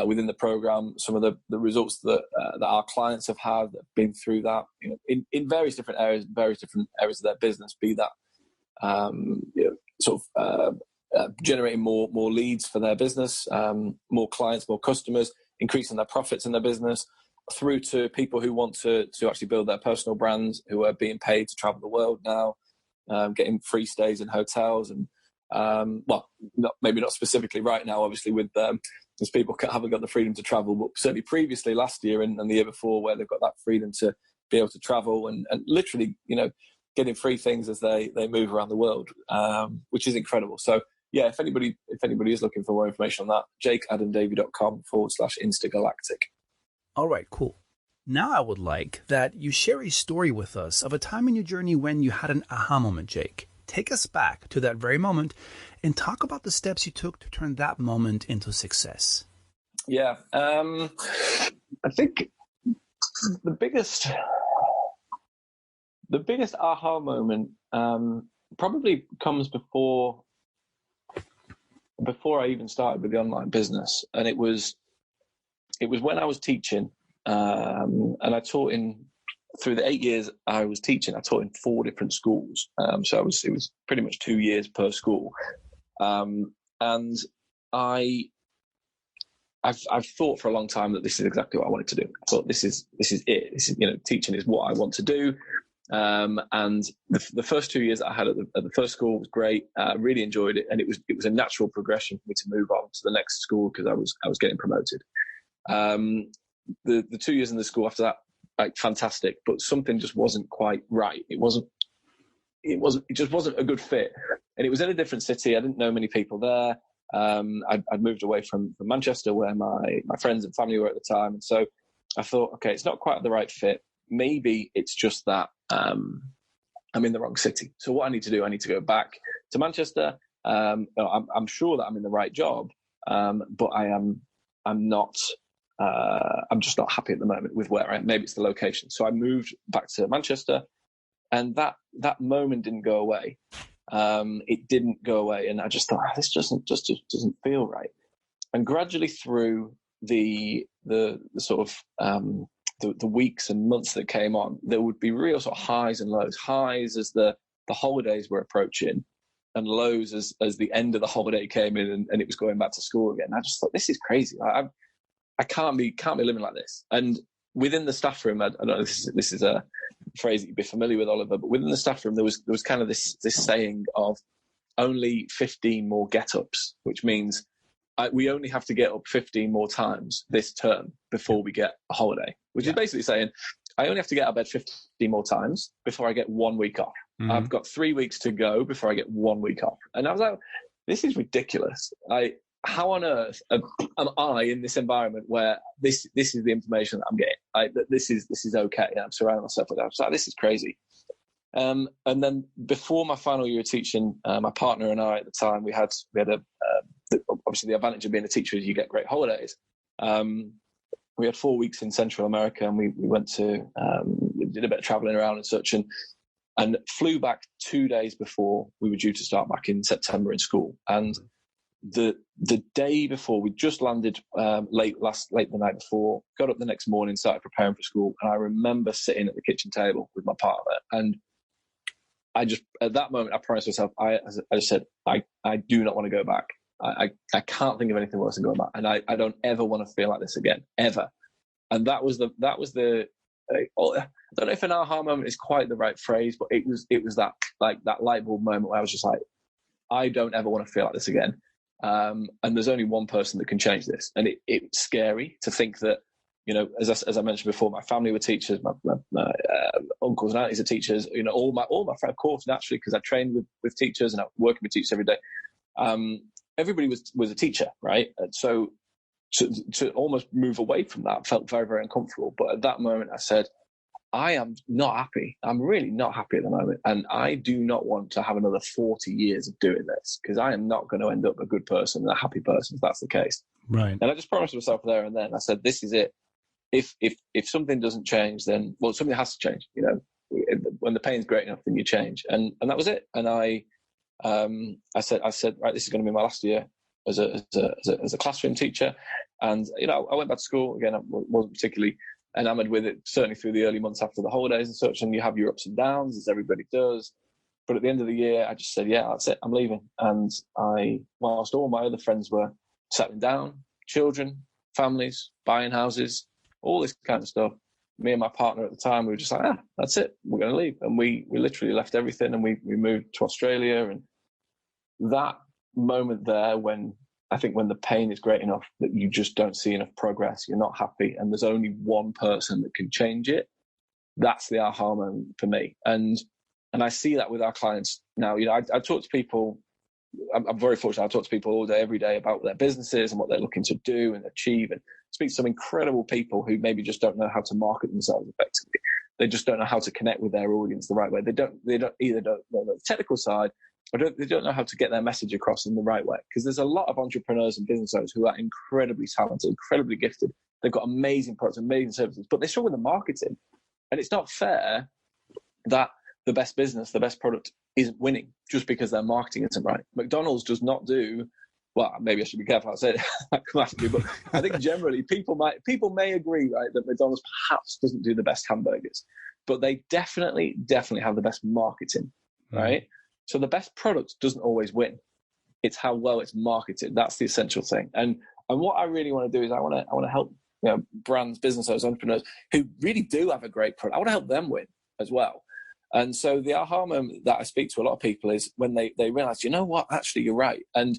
Speaker 3: within the program, some of the results that our clients have had that have been through that, in various different areas of their business, be that generating more leads for their business, more clients, more customers, increasing their profits in their business, through to people who want to actually build their personal brands, who are being paid to travel the world now, getting free stays in hotels and maybe not specifically right now, obviously, with because people haven't got the freedom to travel, but certainly previously last year and the year before, where they've got that freedom to be able to travel and literally, getting free things as they move around the world, which is incredible. So yeah, if anybody is looking for more information on that, jakeadamdavey.com /Instagalactic.
Speaker 2: All right, cool. Now I would like that you share a story with us of a time in your journey when you had an aha moment, Jake. Take us back to that very moment and talk about the steps you took to turn that moment into success.
Speaker 3: Yeah. I think the biggest aha moment probably comes before I even started with the online business, and it was when I was teaching, and I taught through the 8 years I was teaching. I taught in 4 different schools, so it was pretty much 2 years per school, and I've thought for a long time that this is exactly what I wanted to do. I thought this is it. This is, teaching is what I want to do. And the first 2 years that I had at the first school was great. I really enjoyed it, and it was a natural progression for me to move on to the next school because I was getting promoted. The 2 years in the school after that, like, fantastic, but something just wasn't quite right. It just wasn't a good fit, and it was in a different city. I didn't know many people there. I'd moved away from Manchester, where my friends and family were at the time, and so I thought, okay, it's not quite the right fit. Maybe it's just that I'm in the wrong city. So what I need to do, I need to go back to Manchester. I'm sure that I'm in the right job, but I'm not. I'm just not happy at the moment with where I am. Maybe it's the location. So I moved back to Manchester, and that moment didn't go away. It didn't go away, and I just thought, this just doesn't feel right. And gradually through the sort of the weeks and months that came on, there would be real sort of highs and lows. Highs as the holidays were approaching, and lows as the end of the holiday came in and it was going back to school again. I just thought, this is crazy. I can't be living like this. And within the staff room, I don't know if this is a phrase that you'd be familiar with, Oliver, but within the staff room there was kind of this saying of only 15 more get-ups, which means we only have to get up 15 more times this term before we get a holiday, which is basically saying I only have to get out of bed 15 more times before I get 1 week off. Mm-hmm. I've got 3 weeks to go before I get 1 week off. And I was like, this is ridiculous. How on earth am I in this environment where this is the information that I'm getting? This is okay. And I'm surrounding myself with that. I was like, this is crazy. And then before my final year of teaching, my partner and I at the time, we had obviously the advantage of being a teacher is you get great holidays. We had 4 weeks in Central America, and we went to did a bit of traveling around and such, and flew back 2 days before we were due to start back in September in school. And the day before, we just landed late the night before, got up the next morning, started preparing for school, and I remember sitting at the kitchen table with my partner, and I just, at that moment, I promised myself, I just said, I do not want to go back. I can't think of anything worse than going back, and I don't ever want to feel like this again, ever. And that was the I don't know if an aha moment is quite the right phrase, but it was that, like, that light bulb moment where I was just like, I don't ever want to feel like this again. And there's only one person that can change this. And it's scary to think that, as I mentioned before, my family were teachers, my uncles and aunties are teachers, all my friends, of course, naturally, because I trained with teachers and I'm working with teachers every day. Everybody was a teacher, right? And so to almost move away from that felt very, very uncomfortable. But at that moment, I said, I am not happy. I'm really not happy at the moment. And I do not want to have another 40 years of doing this, because I am not going to end up a good person and a happy person if that's the case.
Speaker 2: Right.
Speaker 3: And I just promised myself there and then, I said, this is it. If something doesn't change, then, well, something has to change. When the pain's great enough, then you change. And that was it. And I said, right, this is going to be my last year as a classroom teacher. And, I went back to school again. I wasn't particularly enamored with it, certainly through the early months after the holidays and such, and you have your ups and downs, as everybody does. But at the end of the year, I just said, yeah, that's it, I'm leaving. And whilst all my other friends were settling down, children, families, buying houses, all this kind of stuff, me and my partner at the time, we were just like, that's it, we're going to leave. And we literally left everything, and we moved to Australia. And that moment there, when the pain is great enough that you just don't see enough progress, you're not happy, and there's only one person that can change it, that's the aha moment for me. And I see that with our clients now. I talk to people I'm very fortunate. I talk to people all day, every day about their businesses and what they're looking to do and achieve, and speak to some incredible people who maybe just don't know how to market themselves effectively. They just don't know how to connect with their audience the right way. They don't know the technical side, or they don't know how to get their message across in the right way. Because there's a lot of entrepreneurs and business owners who are incredibly talented, incredibly gifted. They've got amazing products, amazing services, but they struggle with the marketing. And it's not fair that the best business, the best product isn't winning just because their marketing isn't right. McDonald's does not do, well, maybe I should be careful how I say it, come after me, but I think generally people may agree, right, that McDonald's perhaps doesn't do the best hamburgers, but they definitely have the best marketing, right? So the best product doesn't always win. It's how well it's marketed. That's the essential thing. And what I really want to do is I want to help, brands, business owners, entrepreneurs who really do have a great product. I want to help them win as well. And so the aha moment that I speak to a lot of people is when they realize, you know what, actually you're right. And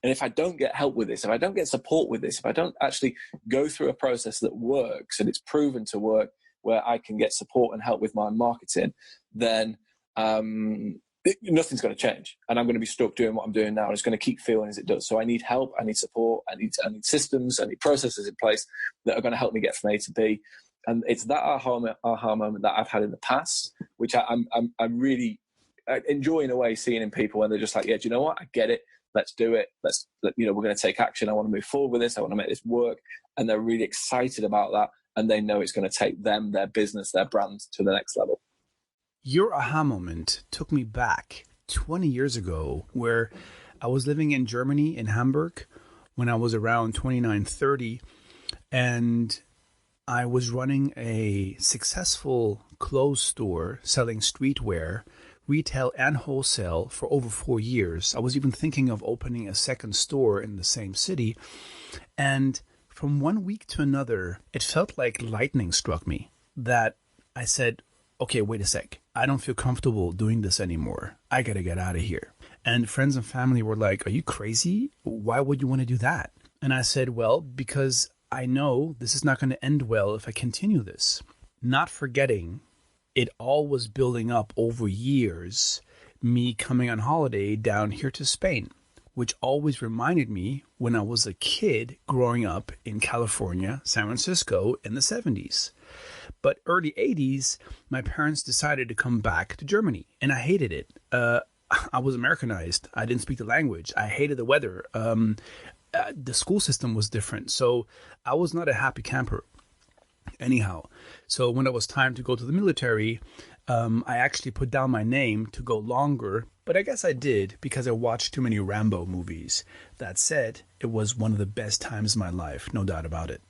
Speaker 3: if I don't get help with this, if I don't get support with this, if I don't actually go through a process that works and it's proven to work, where I can get support and help with my marketing, then nothing's going to change. And I'm going to be stuck doing what I'm doing now. And it's going to keep feeling as it does. So I need help. I need support. I need systems. I need processes in place that are going to help me get from A to B. And it's that aha moment that I've had in the past, which I'm really enjoy in a way, seeing in people when they're just like, yeah, do you know what? I get it. Let's do it. We're going to take action. I want to move forward with this. I want to make this work. And they're really excited about that. And they know it's going to take them, their business, their brand to the next level.
Speaker 2: Your aha moment took me back 20 years ago, where I was living in Germany, in Hamburg, when I was around 29, 30. And I was running a successful clothes store selling streetwear, retail and wholesale, for over 4 years. I was even thinking of opening a second store in the same city. And from one week to another, it felt like lightning struck me, that I said, okay, wait a sec. I don't feel comfortable doing this anymore. I got to get out of here. And friends and family were like, are you crazy? Why would you want to do that? And I said, well, because I know this is not going to end well if I continue this. Not forgetting, it all was building up over years, me coming on holiday down here to Spain, which always reminded me when I was a kid growing up in California, San Francisco in the 70s. But early 80s, my parents decided to come back to Germany, and I hated it. I was Americanized. I didn't speak the language. I hated the weather. The school system was different, so I was not a happy camper. Anyhow, so when it was time to go to the military, I actually put down my name to go longer, but I guess I did because I watched too many Rambo movies. That said, it was one of the best times of my life, no doubt about it.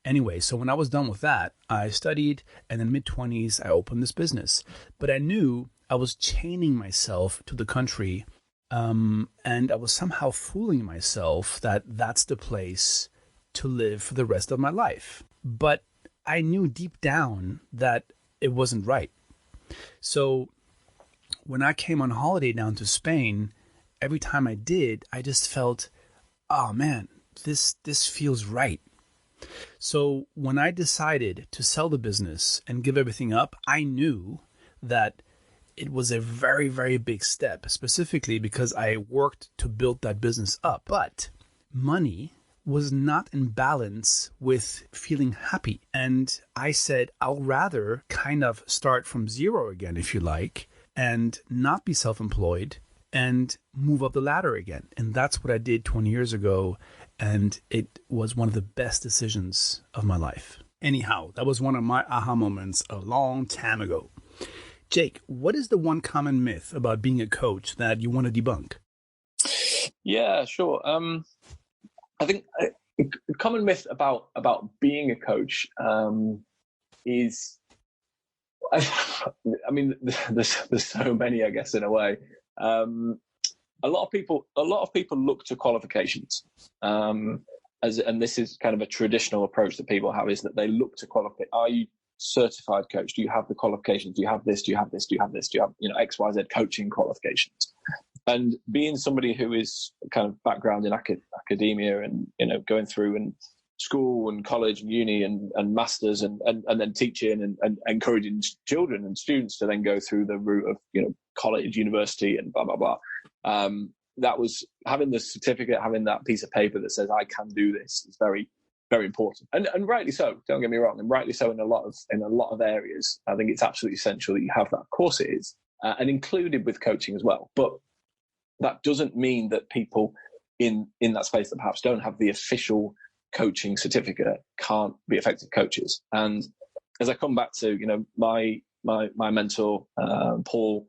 Speaker 2: Anyway, so when I was done with that, I studied, and in mid-20s, I opened this business. But I knew I was chaining myself to the country, and I was somehow fooling myself that that's the place to live for the rest of my life. But I knew deep down that it wasn't right. So when I came on holiday down to Spain, every time I did, I just felt, oh man, this feels right. So when I decided to sell the business and give everything up, I knew that it was a very, very big step, specifically because I worked to build that business up. But money was not in balance with feeling happy. And I said, I'll rather kind of start from zero again, if you like, and not be self-employed and move up the ladder again. And that's what I did 20 years ago. And it was one of the best decisions of my life. Anyhow, that was one of my aha moments a long time ago. Jake, what is the one common myth about being a coach that you want to debunk?
Speaker 3: Yeah, sure. I think a common myth about being a coach is, I mean, there's so many, I guess, in a way. A lot of people look to qualifications, and this is kind of a traditional approach that people have, is that they look to qualify. Are you certified coach? Do you have the qualifications? Do you have this? Do you have this? Do you have this? Do you have XYZ coaching qualifications? And being somebody who is kind of background in academia and going through and school and college and uni and masters and then teaching and encouraging children and students to then go through the route of college, university, and blah blah blah. that was having the certificate, having that piece of paper that says I can do this is very, very important, and rightly so. Don't get me wrong, and rightly so in a lot of areas. I think it's absolutely essential that you have that. Of course, it is, and included with coaching as well. But that doesn't mean that people in that space that perhaps don't have the official coaching certificate can't be effective coaches. And as I come back to, my mentor, Paul,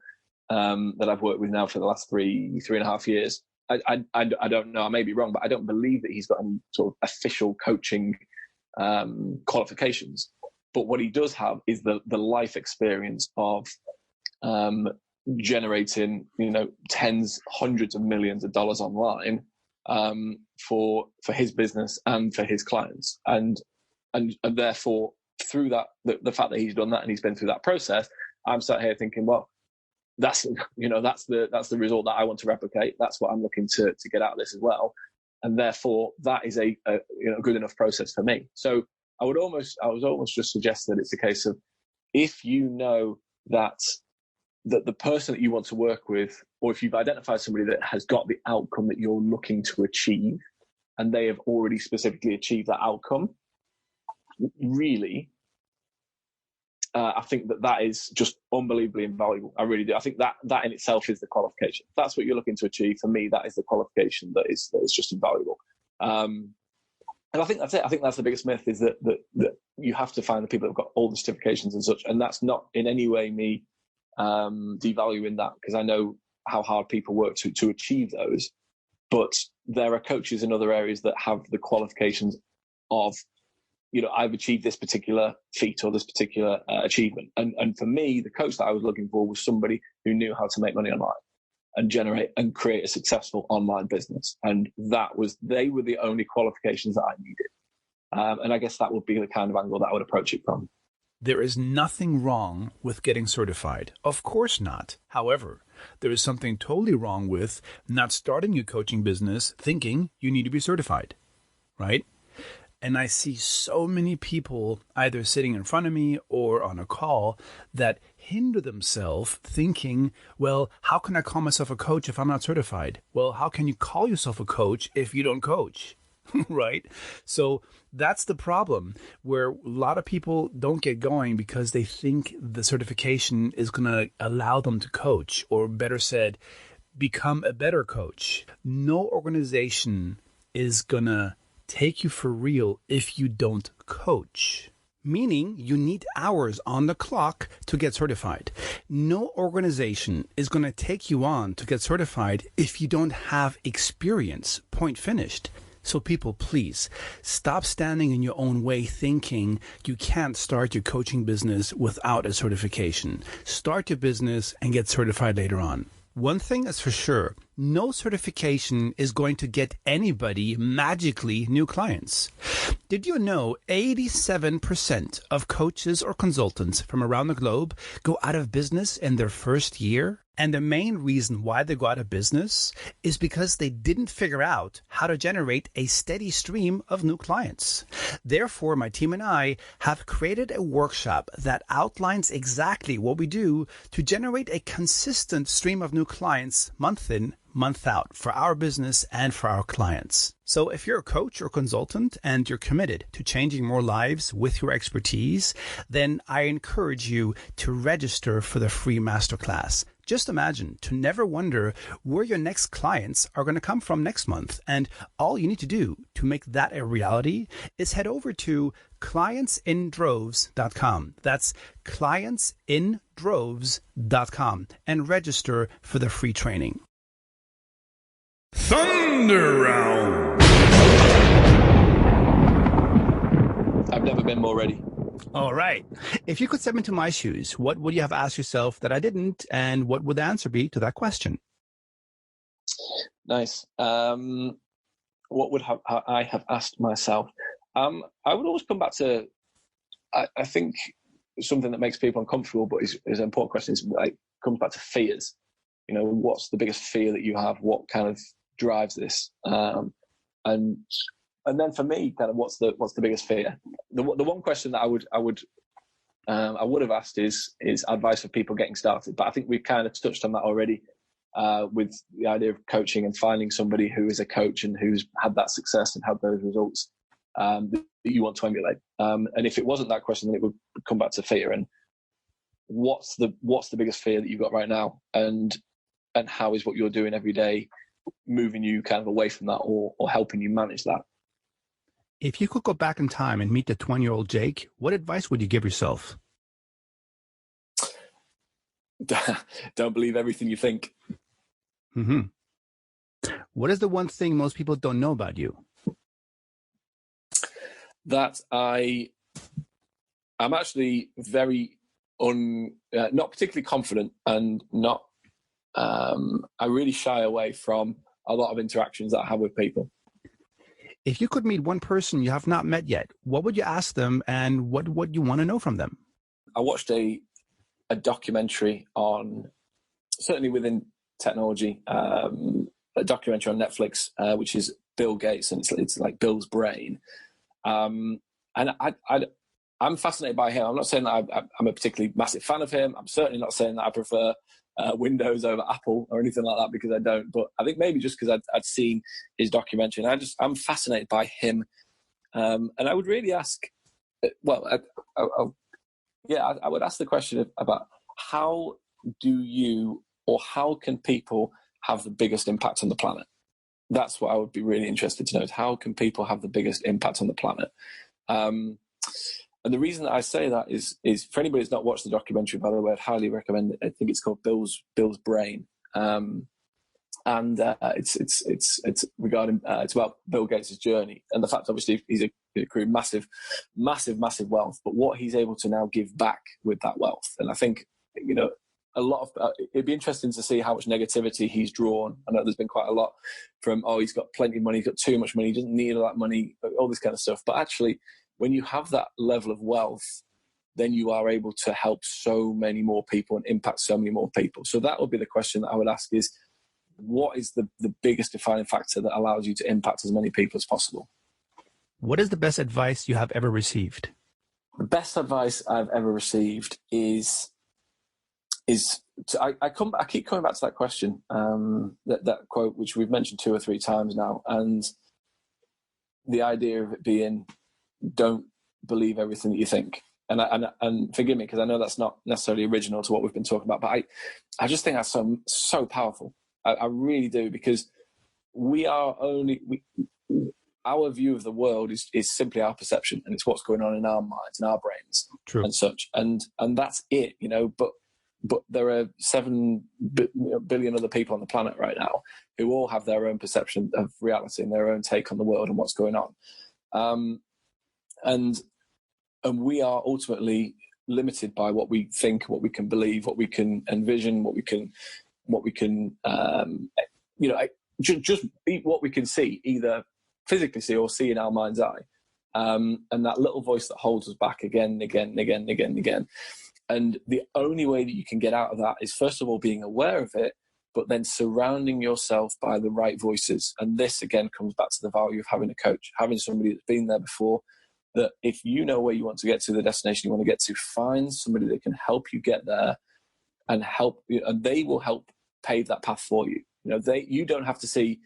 Speaker 3: that I've worked with now for the last three and a half years, I don't know, I may be wrong, but I don't believe that he's got any sort of official coaching qualifications. But what he does have is the life experience of generating, tens, hundreds of millions of dollars online for his business and for his clients, and therefore through that, the fact that he's done that and he's been through that process, I'm sat here thinking, well, that's the result that I want to replicate. That's what I'm looking to get out of this as well, and therefore that is a good enough process for me. So I was almost just suggest that it's a case of, if you know that the person that you want to work with, or if you've identified somebody that has got the outcome that you're looking to achieve, and they have already specifically achieved that outcome, really, I think that is just unbelievably invaluable. I really do. I think that in itself is the qualification. If that's what you're looking to achieve, for me, that is the qualification that is just invaluable. And I think that's it. I think that's the biggest myth, is that you have to find the people that have got all the certifications and such. And that's not in any way me devaluing that, because I know how hard people work to achieve those. But there are coaches in other areas that have the qualifications of, I've achieved this particular feat or this particular achievement. And for me, the coach that I was looking for was somebody who knew how to make money online and generate and create a successful online business. And they were the only qualifications that I needed. And I guess that would be the kind of angle that I would approach it from.
Speaker 2: There is nothing wrong with getting certified. Of course not. However, there is something totally wrong with not starting your coaching business thinking you need to be certified, right? And I see so many people either sitting in front of me or on a call that hinder themselves thinking, well, how can I call myself a coach if I'm not certified? Well, how can you call yourself a coach if you don't coach? Right? So that's the problem, where a lot of people don't get going because they think the certification is going to allow them to coach, or better said, become a better coach. No organization is going to take you for real if you don't coach. Meaning you need hours on the clock to get certified. No organization is going to take you on to get certified if you don't have experience. Point finished. So people, please stop standing in your own way thinking you can't start your coaching business without a certification. Start your business and get certified later on. One thing is for sure, no certification is going to get anybody magically new clients. Did you know 87% of coaches or consultants from around the globe go out of business in their first year? And the main reason why they go out of business is because they didn't figure out how to generate a steady stream of new clients. Therefore, my team and I have created a workshop that outlines exactly what we do to generate a consistent stream of new clients month in, month out for our business and for our clients. So if you're a coach or consultant and you're committed to changing more lives with your expertise, then I encourage you to register for the free masterclass. Just imagine to never wonder where your next clients are going to come from next month. And all you need to do to make that a reality is head over to clientsindroves.com. That's clientsindroves.com and register for the free training.
Speaker 4: Thunder Round.
Speaker 3: I've never been more ready.
Speaker 2: All right. If you could step into my shoes, what would you have asked yourself that I didn't? And what would the answer be to that question?
Speaker 3: Nice. What would I have asked myself? I would always come back to, I think something that makes people uncomfortable, but is an important question, is like, comes back to fears. What's the biggest fear that you have? What kind of drives this? And then for me, kind of what's the biggest fear? The one question that I would have asked is advice for people getting started. But I think we've kind of touched on that already. with the idea of coaching and finding somebody who is a coach and who's had that success and had those results that you want to emulate. And if it wasn't that question, then it would come back to fear. And what's the biggest fear that you've got right now? And how is what you're doing every day moving you kind of away from that or helping you manage that?
Speaker 2: If you could go back in time and meet the 20-year-old Jake, what advice would you give yourself?
Speaker 3: Don't believe everything you think.
Speaker 2: Mm-hmm. What is the one thing most people don't know about you?
Speaker 3: That I'm actually very not particularly confident, and not I really shy away from a lot of interactions that I have with people.
Speaker 2: If you could meet one person you have not met yet, what would you ask them, and what would you want to know from them?
Speaker 3: I watched a documentary on, certainly within technology, a documentary on Netflix, which is Bill Gates, and it's like Bill's brain. And I'm fascinated by him. I'm not saying that I'm a particularly massive fan of him. I'm certainly not saying that I prefer Windows over Apple or anything like that, because I don't. But I think maybe just because I'd seen his documentary, and I'm fascinated by him. And I would really ask, well, I would ask the question about how can people have the biggest impact on the planet? That's what I would be really interested to know, is how can people have the biggest impact on the planet? And the reason that I say that is for anybody who's not watched the documentary, by the way, I'd highly recommend it. I think it's called Bill's Brain. And it's regarding, it's about Bill Gates' journey, and the fact, obviously, he's accrued massive wealth, but what he's able to now give back with that wealth. And I think, a lot of it'd be interesting to see how much negativity he's drawn. I know there's been quite a lot from, he's got plenty of money, he's got too much money, he doesn't need all that money, all this kind of stuff. But actually, when you have that level of wealth, then you are able to help so many more people and impact so many more people. So that would be the question that I would ask, is what is the biggest defining factor that allows you to impact as many people as possible?
Speaker 2: What is the best advice you have ever received?
Speaker 3: The best advice I've ever received is I keep coming back to that question, that quote, which we've mentioned 2 or 3 times now, and the idea of it being, don't believe everything that you think. And forgive me, because I know that's not necessarily original to what we've been talking about, but I just think that's so powerful. I really do, because our view of the world is simply our perception, and it's what's going on in our minds and our brains.
Speaker 2: True.
Speaker 3: And such, and that's it, but there are 7 billion other people on the planet right now who all have their own perception of reality and their own take on the world and what's going on. And we are ultimately limited by what we think, what we can believe, what we can envision, what we can just what we can see, either physically see or see in our mind's eye. And that little voice that holds us back again. And the only way that you can get out of that is, first of all, being aware of it, but then surrounding yourself by the right voices. And this, again, comes back to the value of having a coach, having somebody that's been there before, that if you know where you want to get to, the destination you want to get to, find somebody that can help you get there and help you, and they will help pave that path for you. You don't have to see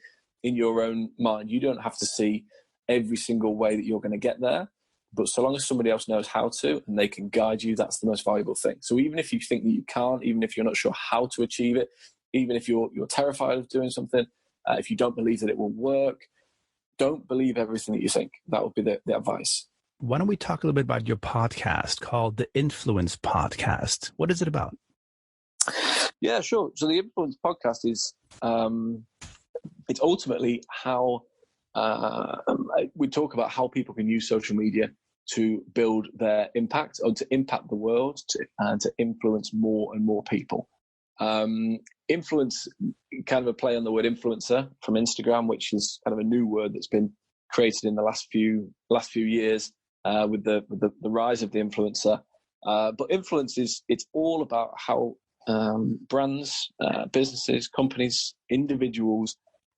Speaker 3: in your own mind, you don't have to see every single way that you're going to get there. But so long as somebody else knows how to and they can guide you, that's the most valuable thing. So even if you think that you can't, even if you're not sure how to achieve it, even if you're terrified of doing something, if you don't believe that it will work, don't believe everything that you think. That would be the advice.
Speaker 2: Why don't we talk a little bit about your podcast called The Influence Podcast? What is it about?
Speaker 3: Yeah, sure. So the Influence Podcast is, it's ultimately how we talk about how people can use social media to build their impact, or to impact the world, and to influence more and more people. Influence, kind of a play on the word influencer from Instagram, which is kind of a new word that's been created in the last few years with the rise of the influencer. But influence it's all about how brands, businesses, companies, individuals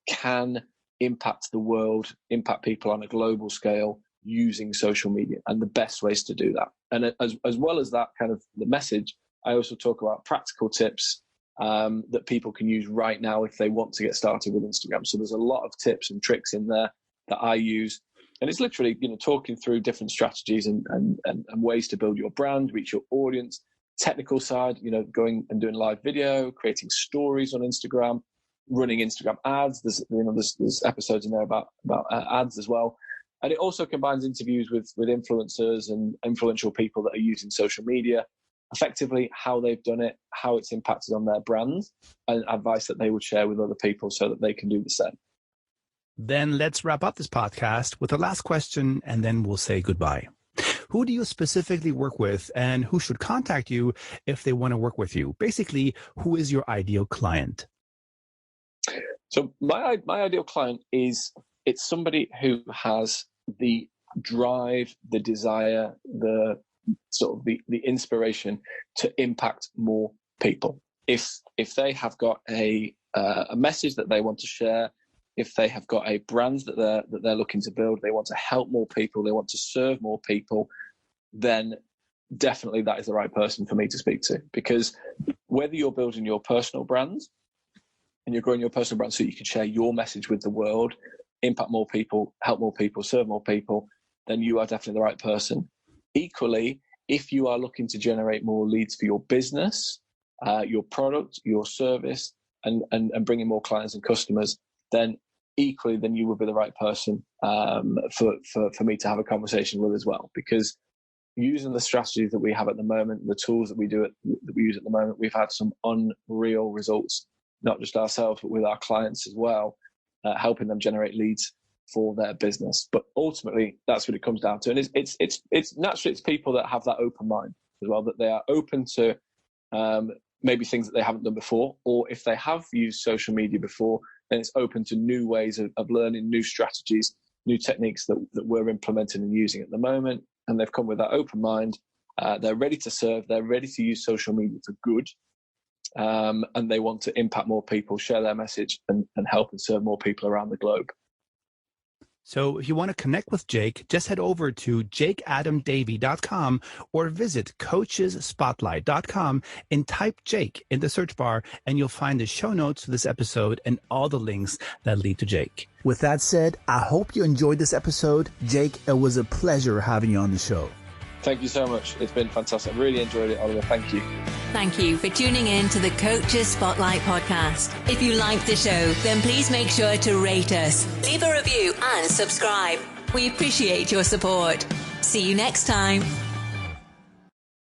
Speaker 3: can impact the world, impact people on a global scale using social media, and the best ways to do that. And as well as that kind of the message, I also talk about practical tips that people can use right now if they want to get started with Instagram. So there's a lot of tips and tricks in there that I use. And it's literally, talking through different strategies and ways to build your brand, reach your audience. Technical side, going and doing live video, creating stories on Instagram, running Instagram ads. There's episodes in there about ads as well. And it also combines interviews with influencers and influential people that are using social media effectively, how they've done it, how it's impacted on their brands, and advice that they would share with other people so that they can do the same.
Speaker 2: Then let's wrap up this podcast with the last question, and then we'll say goodbye. Who do you specifically work with, and who should contact you if they want to work with you? Basically, who is your ideal client?
Speaker 3: So my ideal client it's somebody who has the drive, the desire, the inspiration to impact more people. If they have got a message that they want to share, if they have got a brand that they're looking to build, they want to help more people, they want to serve more people, then definitely that is the right person for me to speak to. Because whether you're building your personal brand and you're growing your personal brand so you can share your message with the world, impact more people, help more people, serve more people, then you are definitely the right person. Equally, if you are looking to generate more leads for your business, your product, your service, and bring in more clients and customers, then you would be the right person for me to have a conversation with as well. Because using the strategies that we have at the moment, the tools that we use at the moment, we've had some unreal results, not just ourselves, but with our clients as well, helping them generate leads for their business. But ultimately, that's what it comes down to. And it's naturally, it's people that have that open mind as well, that they are open to maybe things that they haven't done before, or if they have used social media before, then it's open to new ways of learning, new strategies, new techniques that we're implementing and using at the moment. And they've come with that open mind. They're ready to serve. They're ready to use social media for good. And they want to impact more people, share their message, and help and serve more people around the globe.
Speaker 2: So if you want to connect with Jake, just head over to jakeadamdavey.com or visit coachesspotlight.com and type Jake in the search bar, and you'll find the show notes for this episode and all the links that lead to Jake. With that said, I hope you enjoyed this episode. Jake, it was a pleasure having you on the show.
Speaker 3: Thank you so much. It's been fantastic. I really enjoyed it, Oliver. Thank you.
Speaker 1: Thank you for tuning in to the Coaches Spotlight podcast. If you liked the show, then please make sure to rate us, leave a review, and subscribe. We appreciate your support. See you next time.